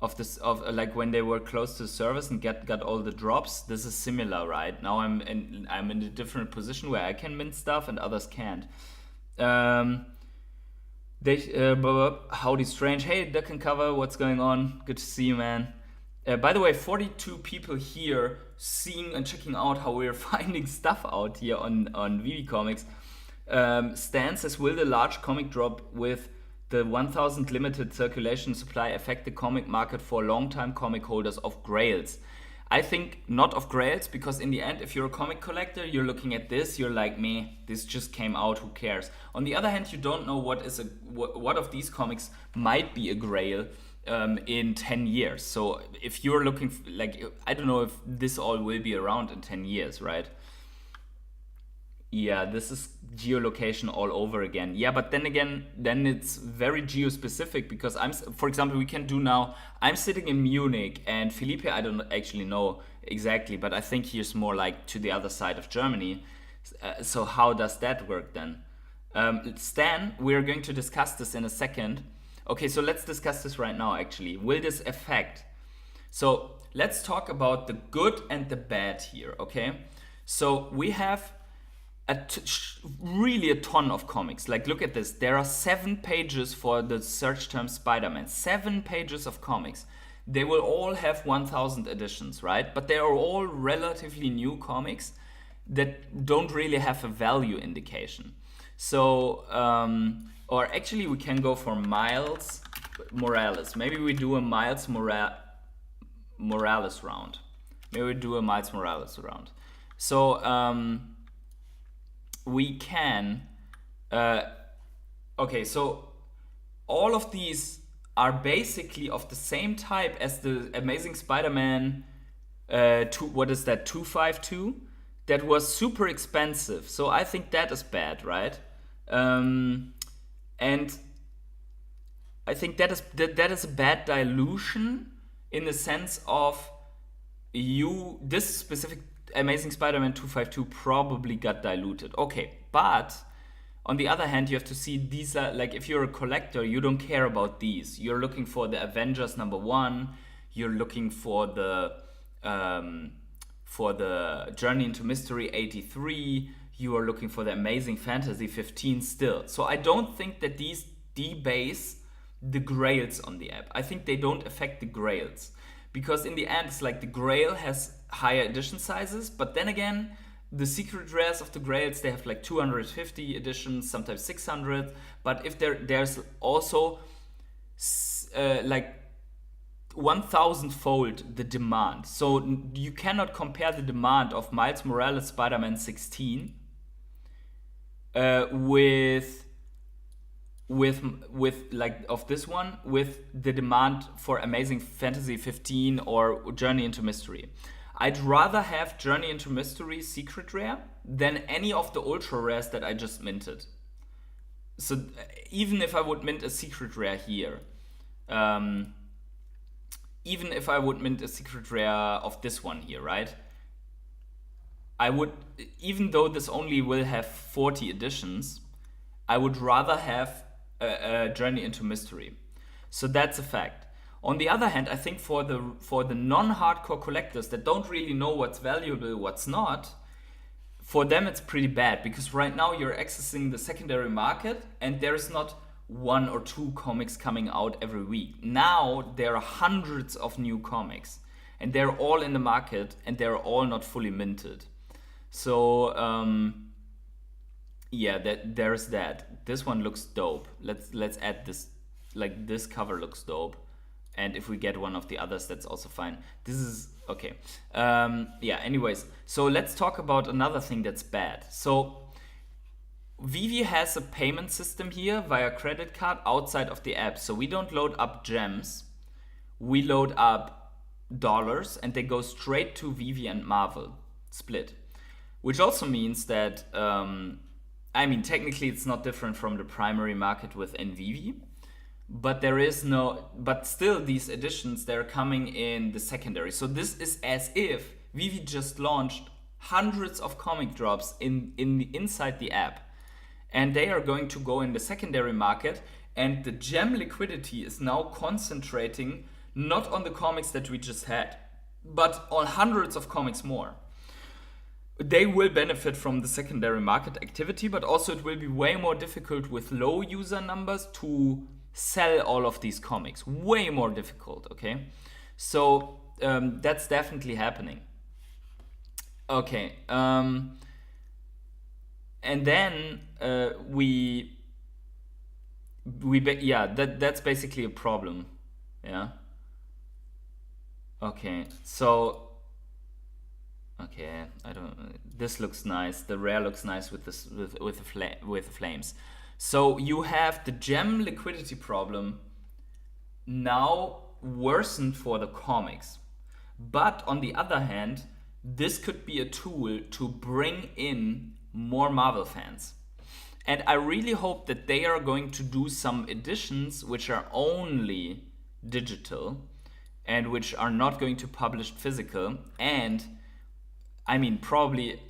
of like when they were close to the servers and got all the drops. This is similar, right? Now I'm in a different position where I can mint stuff and others can't. Howdy Strange. Hey, Duck and Cover, what's going on? Good to see you, man. By the way, 42 people here seeing and checking out how we're finding stuff out here on Veve Comics. Stan says, will the large comic drop with the 1000 limited circulation supply affect the comic market for long-time comic holders of Grails? I think not of Grails, because in the end, if you're a comic collector, you're looking at this, you're like, me, this just came out, who cares? On the other hand, you don't know what of these comics might be a Grail in 10 years. So if you're looking, I don't know if this all will be around in 10 years, right? Yeah, this is geolocation all over again. Yeah, but then again, then it's very geo-specific because for example, we can do now, I'm sitting in Munich and Felipe, I don't actually know exactly, but I think he's more like to the other side of Germany. So how does that work then? Stan, we're going to discuss this in a second. Okay, so let's discuss this right now actually. Will this affect? So let's talk about the good and the bad here, okay? So we have really a ton of comics. Like, look at this. There are 7 pages for the search term Spider-Man. 7 pages of comics. They will all have 1,000 editions, right? But they are all relatively new comics that don't really have a value indication. So, or actually, we can go for Miles Morales. Maybe we do a Morales round. Maybe we do a Miles Morales round. So, we can okay, so all of these are basically of the same type as the Amazing Spider-Man what is that, 252, that was super expensive. So I think that is bad, right? And I think that is a bad dilution in the sense of this specific Amazing Spider-Man 252 probably got diluted. Okay, but on the other hand, you have to see these are like, if you're a collector, you don't care about these. You're looking for the Avengers #1. You're looking for the Journey into Mystery 83. You are looking for the Amazing Fantasy 15 still. So I don't think that these debase the grails on the app. I think they don't affect the grails. Because in the end, it's like the Grail has higher edition sizes, but then again, the secret rares of the Grails, they have like 250 editions, sometimes 600. But if there's also like 1,000-fold the demand. So you cannot compare the demand of Miles Morales Spider-Man 16 with like of this one with the demand for Amazing Fantasy 15 or Journey into Mystery. I'd rather have Journey into Mystery secret rare than any of the ultra rares that I just minted. So even if I would mint a secret rare here, even if I would mint a secret rare of this one here, right? I would, even though this only will have 40 editions, I would rather have a Journey into Mystery. So that's a fact. On the other hand, I think for the non-hardcore collectors that don't really know what's valuable, what's not, for them it's pretty bad, because right now you're accessing the secondary market and there's not 1 or 2 comics coming out every week. Now there are hundreds of new comics and they're all in the market and they're all not fully minted. So yeah, there's that. This one looks dope. Let's add this. Like, this cover looks dope, and if we get one of the others, that's also fine. This is okay. Yeah. Anyways, so let's talk about another thing that's bad. So Veve has a payment system here via credit card outside of the app. So we don't load up gems. We load up dollars, and they go straight to Veve and Marvel split, which also means that. I mean, technically it's not different from the primary market within Veve, but but still these editions, they're coming in the secondary. So this is as if Veve just launched hundreds of comic drops inside the app, and they are going to go in the secondary market, and the gem liquidity is now concentrating not on the comics that we just had, but on hundreds of comics more. They will benefit from the secondary market activity, but also it will be way more difficult with low user numbers to sell all of these comics. Way more difficult, okay? So that's definitely happening. Okay. And then that's basically a problem. Yeah. Okay. So. Okay, I don't. This looks nice. The rare looks nice with this with the flames. So you have the gem liquidity problem now worsened for the comics, but on the other hand, this could be a tool to bring in more Marvel fans. And I really hope that they are going to do some editions which are only digital and which are not going to publish physical. And I mean, probably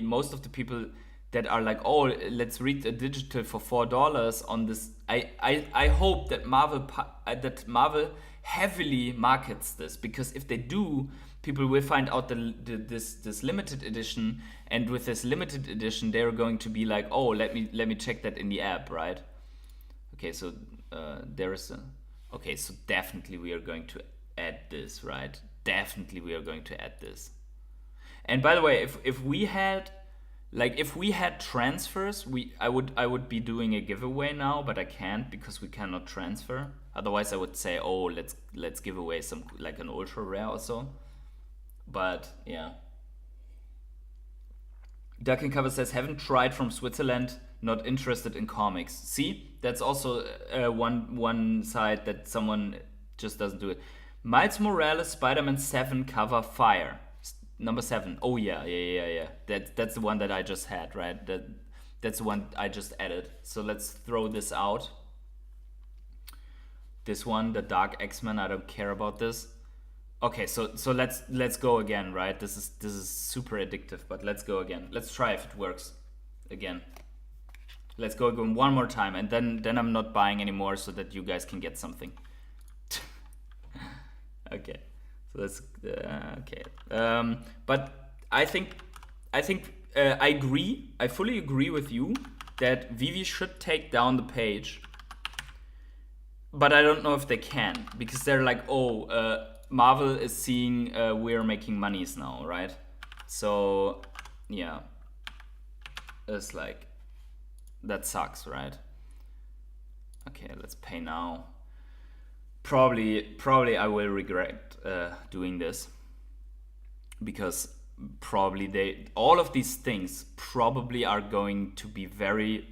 most of the people that are like, oh, let's read a digital for $4 on this. I hope that Marvel heavily markets this, because if they do, people will find out this limited edition, and with this limited edition, they're going to be like, oh, let me check that in the app, right? Okay, so there is a. Okay, so definitely we are going to add this, right? Definitely we are going to add this. And by the way, if we had transfers, I would be doing a giveaway now, but I can't because we cannot transfer. Otherwise, I would say, oh, let's give away some, like an ultra rare or so. But yeah. Duck and Cover says, haven't tried from Switzerland, not interested in comics. See, that's also one side that someone just doesn't do it. Miles Morales, Spider-Man 7 cover, fire. Number 7. Oh yeah. That's the one that I just had, right? That's the one I just added. So let's throw this out. This one, the Dark X-Men, I don't care about this. Okay, so let's go again, right? This is super addictive, but let's go again. Let's try if it works again. Let's go again one more time, and then I'm not buying anymore, so that you guys can get something. Okay, so that's okay. But I think I agree. I fully agree with you that Veve should take down the page. But I don't know if they can, because they're like, oh, Marvel is seeing we're making monies now, right? So yeah, it's like, that sucks, right? Okay, let's pay now. Probably I will regret doing this, because probably all of these things probably are going to be very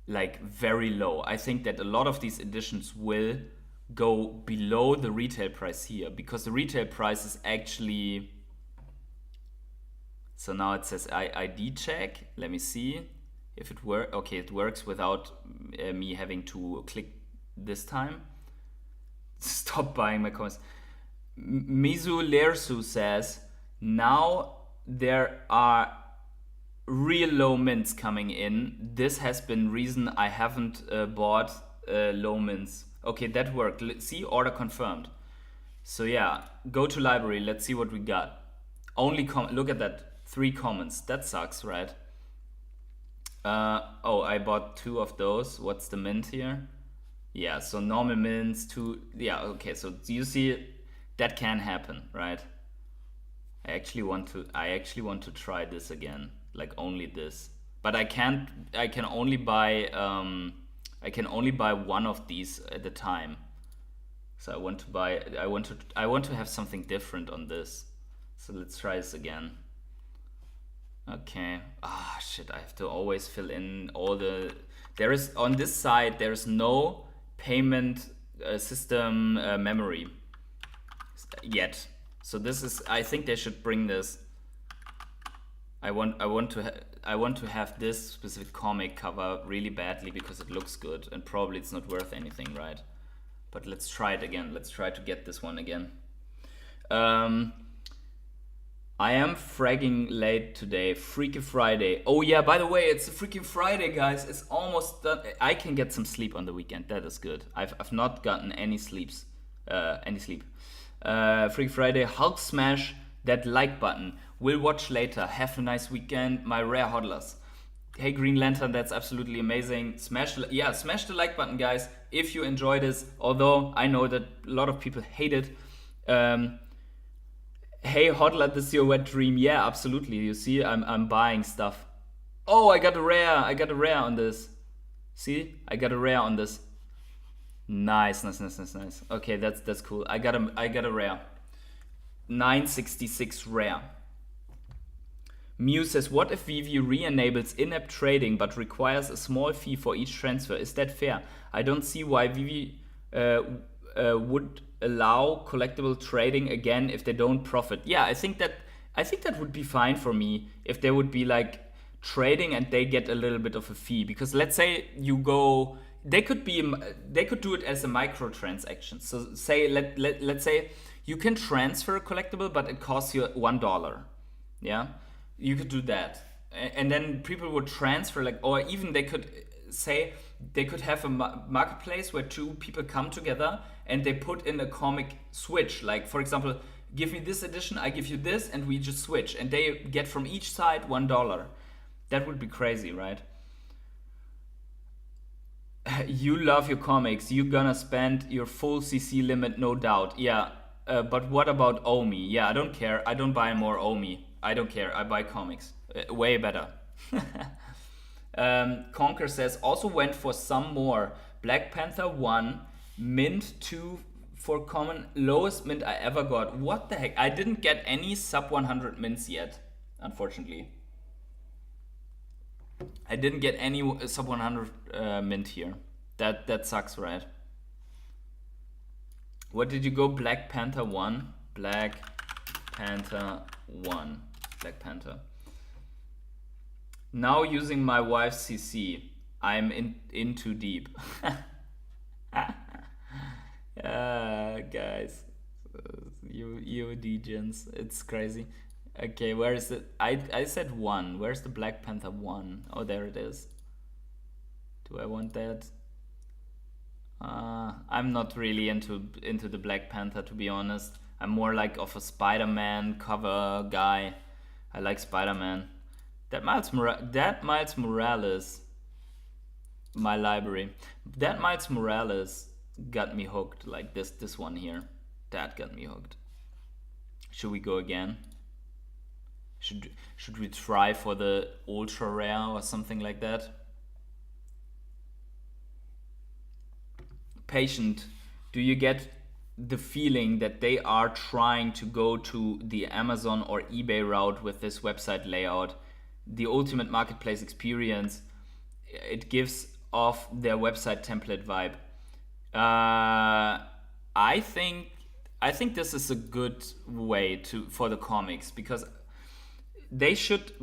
low. I think that a lot of these editions will go below the retail price here, because the retail price is actually, so now it says ID check. Let me see if it works. Okay, it works without me having to click this time. Stop buying my coins. Mizu Lersu says, now there are real low mints coming in. This has been reason I haven't bought low mints. Okay, that worked. Let's see, order confirmed. So yeah, go to library. Let's see what we got. Only look at that, 3 comments. That sucks, right? Oh, I bought 2 of those. What's the mint here? Yeah, so normal mints, 2. Yeah, okay. So you see, that can happen, right? I actually want to try this again, like only this. But I can only buy one of these at a time. So I want to have something different on this. So let's try this again. Okay. Shit, I have to always fill in all the, on this side there is no payment system memory yet. So this is, I think they should bring this. I want to have this specific comic cover really badly because it looks good, and probably it's not worth anything, right? But let's try it again. Let's try to get this one again. I am fragging late today. Freaky Friday. Oh yeah, by the way, it's a freaking Friday, guys. It's almost done. I can get some sleep on the weekend. That is good. I've not gotten any sleep. Freaky Friday. Hulk smash that like button. We'll watch later. Have a nice weekend, my rare hodlers. Hey Green Lantern, that's absolutely amazing. Smash the like button, guys, if you enjoy this. Although I know that a lot of people hate it. Hey hodler, this is your wet dream. Yeah, absolutely. You see, I'm buying stuff. Oh, I got a rare on this. See, I got a rare on this. Nice. Okay, that's cool. I got a rare. 966 rare. Mew says, what if Veve re-enables in-app trading but requires a small fee for each transfer? Is that fair? I don't see why Veve would allow collectible trading again if they don't profit. Yeah, I think that would be fine for me if there would be like, trading, and they get a little bit of a fee. Because let's say you go, they could be, they could do it as a microtransaction. So say let's say you can transfer a collectible, but it costs you $1. Yeah, you could do that. And then people would transfer, like, or even they could say they could have a marketplace where two people come together and they put in a comic switch. Like, for example, give me this edition, I give you this, and we just switch, and they get from each side $1. That would be crazy, right? You love your comics. You're gonna spend your full CC limit, no doubt. Yeah, but what about Omi? Yeah, I don't care. I don't buy more Omi. I don't care. I buy comics. Way better. Conker says, also went for some more. Black Panther 1, Mint 2 for common, lowest mint I ever got. What the heck? I didn't get any sub 100 mints yet, unfortunately. I didn't get any sub 100 mint here. That sucks, right? What did you go? Black Panther 1? Black Panther 1. Black Panther. Now using my wife's CC. I'm in too deep. Guys. You degens. It's crazy. Okay, where is it? I said 1. Where's the Black Panther 1? Oh, there it is. Do I want that? I'm not really into the Black Panther, to be honest. I'm more like of a Spider-Man cover guy. I like Spider-Man. That Miles Morales, my library. That Miles Morales got me hooked. Like this one here. That got me hooked. Should we go again? Should we try for the ultra rare or something like that? Patient, do you get the feeling that they are trying to go to the Amazon or eBay route with this website layout? The ultimate marketplace experience, it gives off their website template vibe. I think this is a good way for the comics, because they should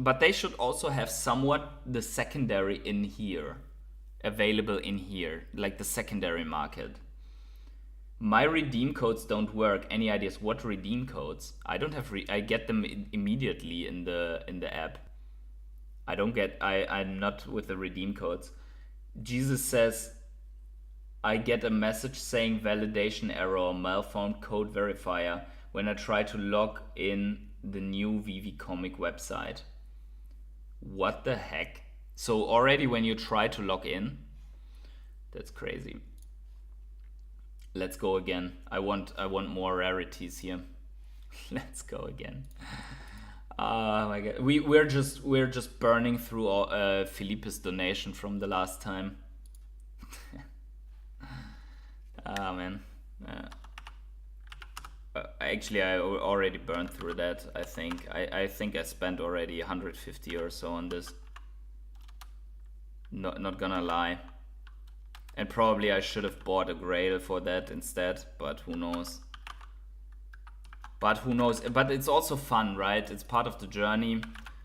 also have somewhat the secondary in here, available in here, like the secondary market. My redeem codes don't work. Any ideas what redeem codes? I don't have. I get them immediately in the app. I'm not with the redeem codes. Jesus says, I get a message saying validation error, malformed code verifier when I try to log in the new Veve comic website. What the heck? So already when you try to log in, that's crazy. Let's go again. I want more rarities here. Let's go again. Oh my god, we're just burning through all, Felipe's donation from the last time. Ah man. Actually, I already burned through that. I think I spent already 150 or so on this. Not gonna lie. And probably I should have bought a Grail for that instead, but who knows. But it's also fun, right? It's part of the journey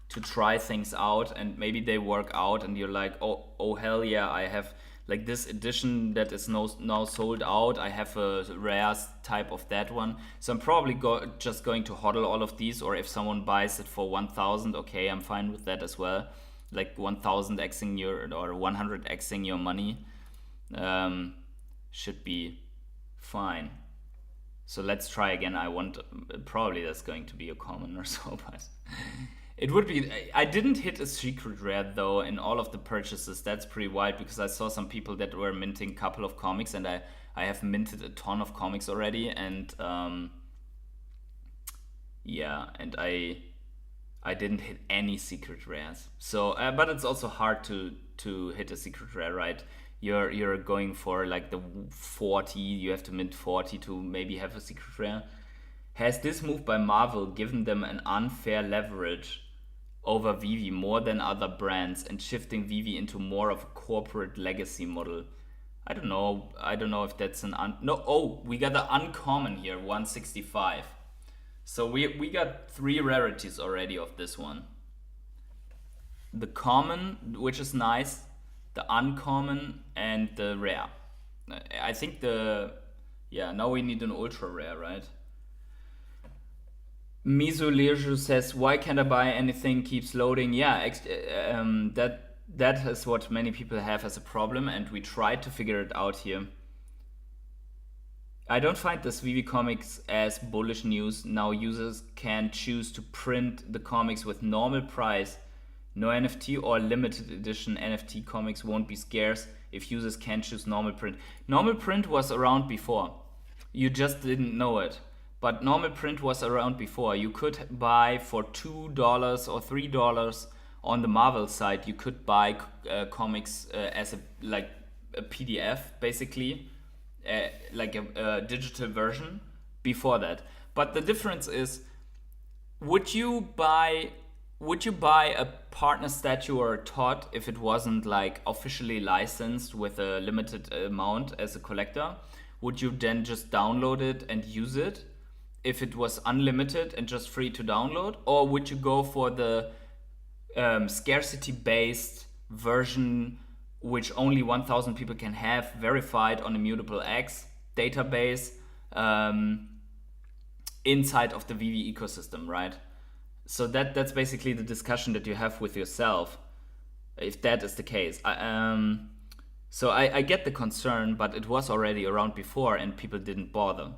to try things out, and maybe they work out and you're like, oh hell yeah, I have like this edition that is now sold out. I have a rare type of that one. So I'm probably just going to hodl all of these, or if someone buys it for 1,000, okay, I'm fine with that as well. Like 1,000xing your, or 100xing your money. Should be fine. So let's try again. Probably that's going to be a common or so, but it would be. I didn't hit a secret rare though in all of the purchases. That's pretty wild, because I saw some people that were minting a couple of comics, and I have minted a ton of comics already, and yeah, and I didn't hit any secret rares. So, but it's also hard to hit a secret rare, right? You're going for like the 40, you have to mint 40 to maybe have a secret rare. Has this move by Marvel given them an unfair leverage over Veve more than other brands, and shifting Veve into more of a corporate legacy model? I don't know if that's we got the uncommon here, 165. So we got 3 rarities already of this one. the common, which is nice, the uncommon, and the rare. I think the yeah, now we need an ultra rare, right? Miso Leisure says, "Why can't I buy anything? Keeps loading." Yeah, that is what many people have as a problem, and we tried to figure it out here. I don't find this VV Comics as bullish news. Now users can choose to print the comics with normal price. No NFT or limited edition NFT comics won't be scarce if users can choose normal print. Normal print was around before. You just didn't know it. But normal print was around before. You could buy for $2 or $3 on the Marvel site. You could buy comics as a PDF, basically, like a digital version before that. But the difference is, would you buy a partner statue or a tot if it wasn't like officially licensed with a limited amount as a collector? Would you then just download it and use it if it was unlimited and just free to download? Or would you go for the scarcity based version, which only 1,000 people can have, verified on Immutable X database, inside of the VV ecosystem, right? So that's basically the discussion that you have with yourself, if that is the case. So I get the concern, but it was already around before and people didn't bother.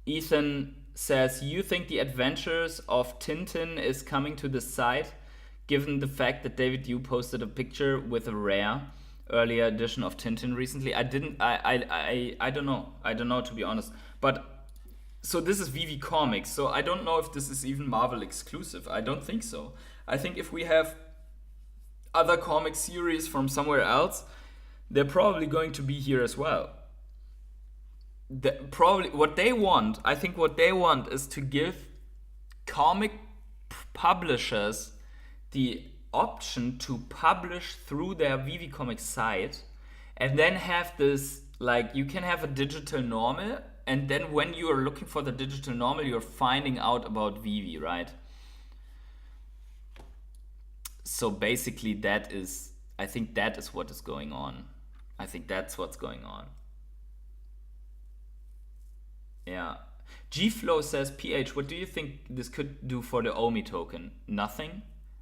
Ethan says, you think the Adventures of Tintin is coming to the site, given the fact that David Yu posted a picture with a rare earlier edition of Tintin recently? I don't know. I don't know, to be honest. But so this is VV Comics, so I don't know if this is even Marvel exclusive. I don't think so. I think if we have other comic series from somewhere else, they're probably going to be here as well. Probably what they want, I think what they want is to give comic publishers the option to publish through their VV Comics site, and then have this, like, you can have a digital normal, and then when you are looking for the digital normal, you're finding out about VV, right? So basically I think that is what is going on. I think that's what's going on. Yeah. Gflow says, PH, what do you think this could do for the OMI token? Nothing.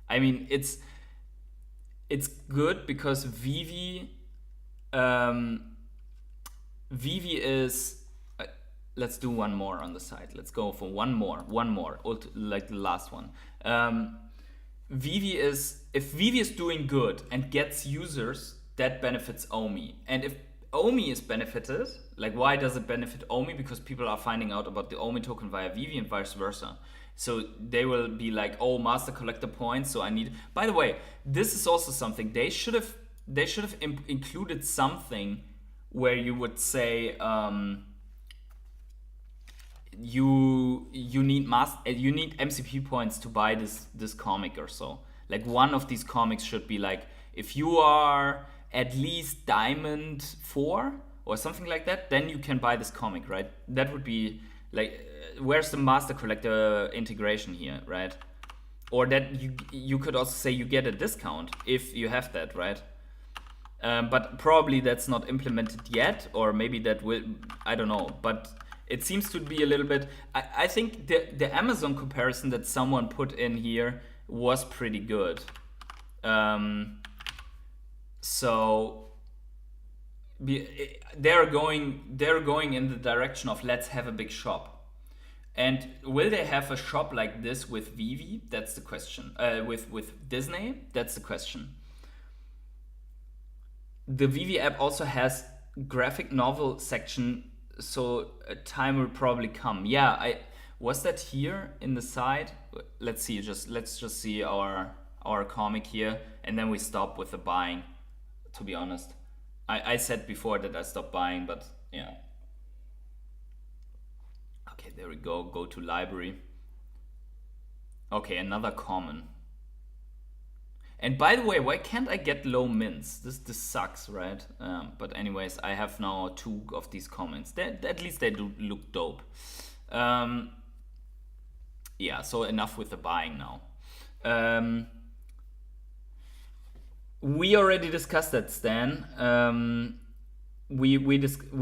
I mean, it's good because Vivi is. Let's do one more on the side. Let's go for one more, like the last one. Vivi is, if Vivi is doing good and gets users, that benefits OMI. And if OMI is benefited, like, why does it benefit OMI? Because people are finding out about the OMI token via Vivi and vice versa. So they will be like, oh, master collector points, so I need. By the way, this is also something they should have included something where you would say, you need MCP points to buy this comic or so. Like, one of these comics should be like, if you are at least Diamond 4 or something like that, then you can buy this comic, right? That would be like, where's the master collector integration here, right? Or that you could also say you get a discount if you have that, right? But probably that's not implemented yet, or maybe that will, I don't know. But it seems to be a little bit, I think the Amazon comparison that someone put in here was pretty good. So they're going in the direction of, let's have a big shop. And will they have a shop like this with Vivi? That's the question. With Disney? That's the question. The Vivi app also has graphic novel section, so a time will probably come. Yeah, was that here in the side? Let's see. Let's just see our comic here, and then we stop with the buying. To be honest, I said before that I stopped buying, but yeah. Okay, there we go. Go to library. Okay, another common. And by the way, why can't I get low mints? This sucks, right? But anyways, I have now 2 of these commons. At least they do look dope. Yeah, so enough with the buying now. Um, we already discussed that, Stan. We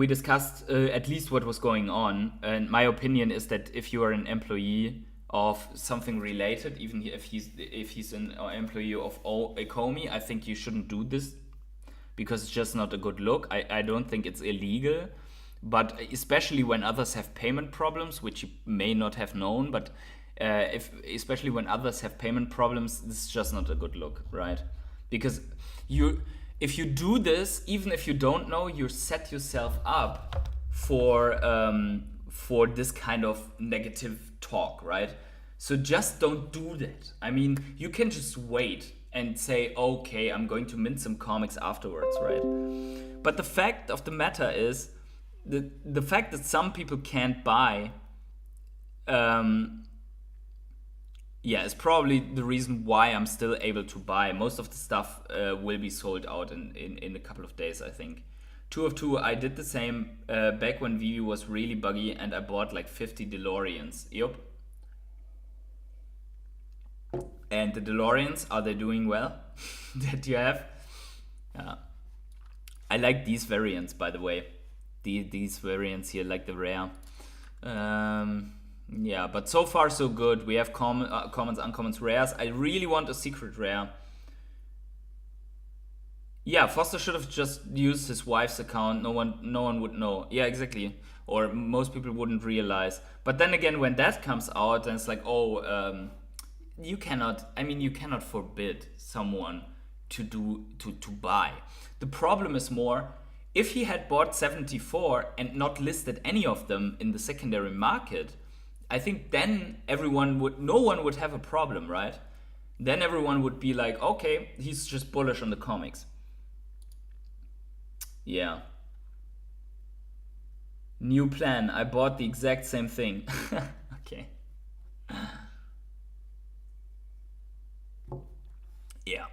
discussed at least what was going on, and my opinion is that if you are an employee of something related, even if he's an employee of ecomi, I think you shouldn't do this because it's just not a good look. I don't think it's illegal, but especially when others have payment problems, which you may not have known, but if especially when others have payment problems, this is just not a good look, right? Because you, if you do this, even if you don't know, you set yourself up for this kind of negative talk, right? So just don't do that. I mean, you can just wait and say, okay, I'm going to mint some comics afterwards, right? But the fact of the matter is, the fact that some people can't buy, yeah, is probably the reason why I'm still able to buy. Most of the stuff will be sold out in a couple of days, I think. Two of two, I did the same back when Veve was really buggy, and I bought like 50 DeLoreans. Yup. And the DeLoreans, are they doing well? That you have? Yeah. I like these variants, by the way. These variants here, like the rare. Yeah, but so far so good. We have commons, uncommons, rares. I really want a secret rare. Yeah, Foster should have just used his wife's account. No one would know. Yeah, exactly. Or most people wouldn't realize. But then again, when that comes out, then it's like, oh, you cannot. I mean, you cannot forbid someone to buy. The problem is more, if he had bought 74 and not listed any of them in the secondary market, I think then no one would have a problem, right? Then everyone would be like, okay, he's just bullish on the comics. Yeah. New plan. I bought the exact same thing. Okay. Yeah.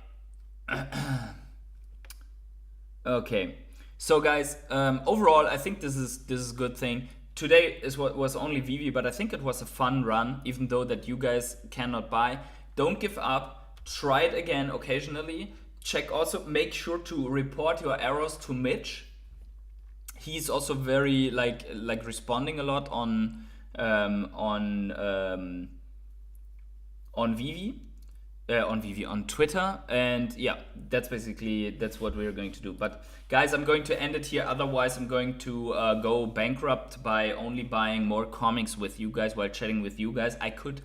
Okay. So guys, overall, I think this is a good thing. Today is what was only Veve, but I think it was a fun run, even though that you guys cannot buy. Don't give up. Try it again occasionally. Check also. Make sure to report your errors to Mitch. He's also very like responding a lot on Veve. On Veve on Twitter, and yeah, that's what we're going to do. But guys, I'm going to end it here, otherwise I'm going to go bankrupt by only buying more comics with you guys while chatting with you guys. I could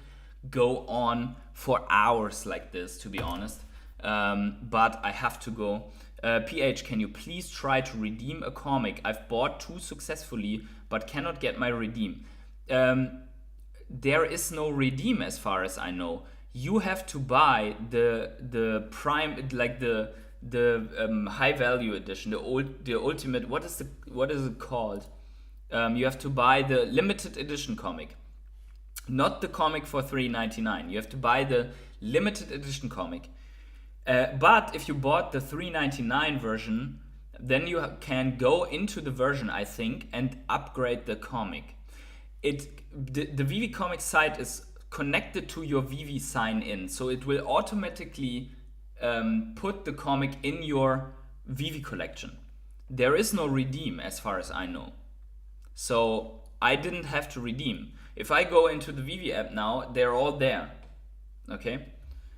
go on for hours like this, to be honest, but I have to go. PH, can you please try to redeem a comic? I've bought 2 successfully but cannot get my redeem. There is no redeem as far as I know. You have to buy the prime, like the high value edition, the ultimate. What is it called? You have to buy the limited edition comic, not the comic for $3.99. You have to buy the limited edition comic. But if you bought the $3.99 version, then you can go into the version, I think, and upgrade the comic. The Veve comic site is connected to your Veve sign in, so it will automatically put the comic in your Veve collection. There is no redeem as far as I know, so I didn't have to redeem. If I go into the Veve app now, they're all there. Okay,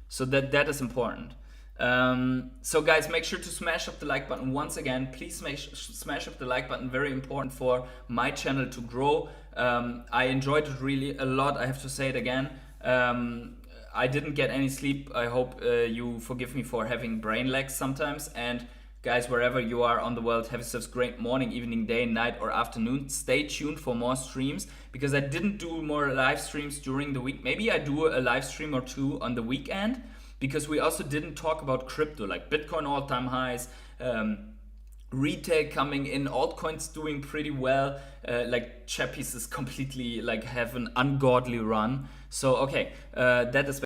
so that is important. So guys, make sure to smash up the like button once again. Please smash up the like button, very important for my channel to grow. I enjoyed it really a lot, I have to say it again. I didn't get any sleep. I hope you forgive me for having brain lags sometimes. And guys, wherever you are on the world, have yourselves a great morning, evening, day, night, or afternoon. Stay tuned for more streams, because I didn't do more live streams during the week. Maybe I do a live stream or 2 on the weekend, because we also didn't talk about crypto, like Bitcoin all-time highs, retail coming in, altcoins doing pretty well, like Chappies is completely like have an ungodly run. So okay, that is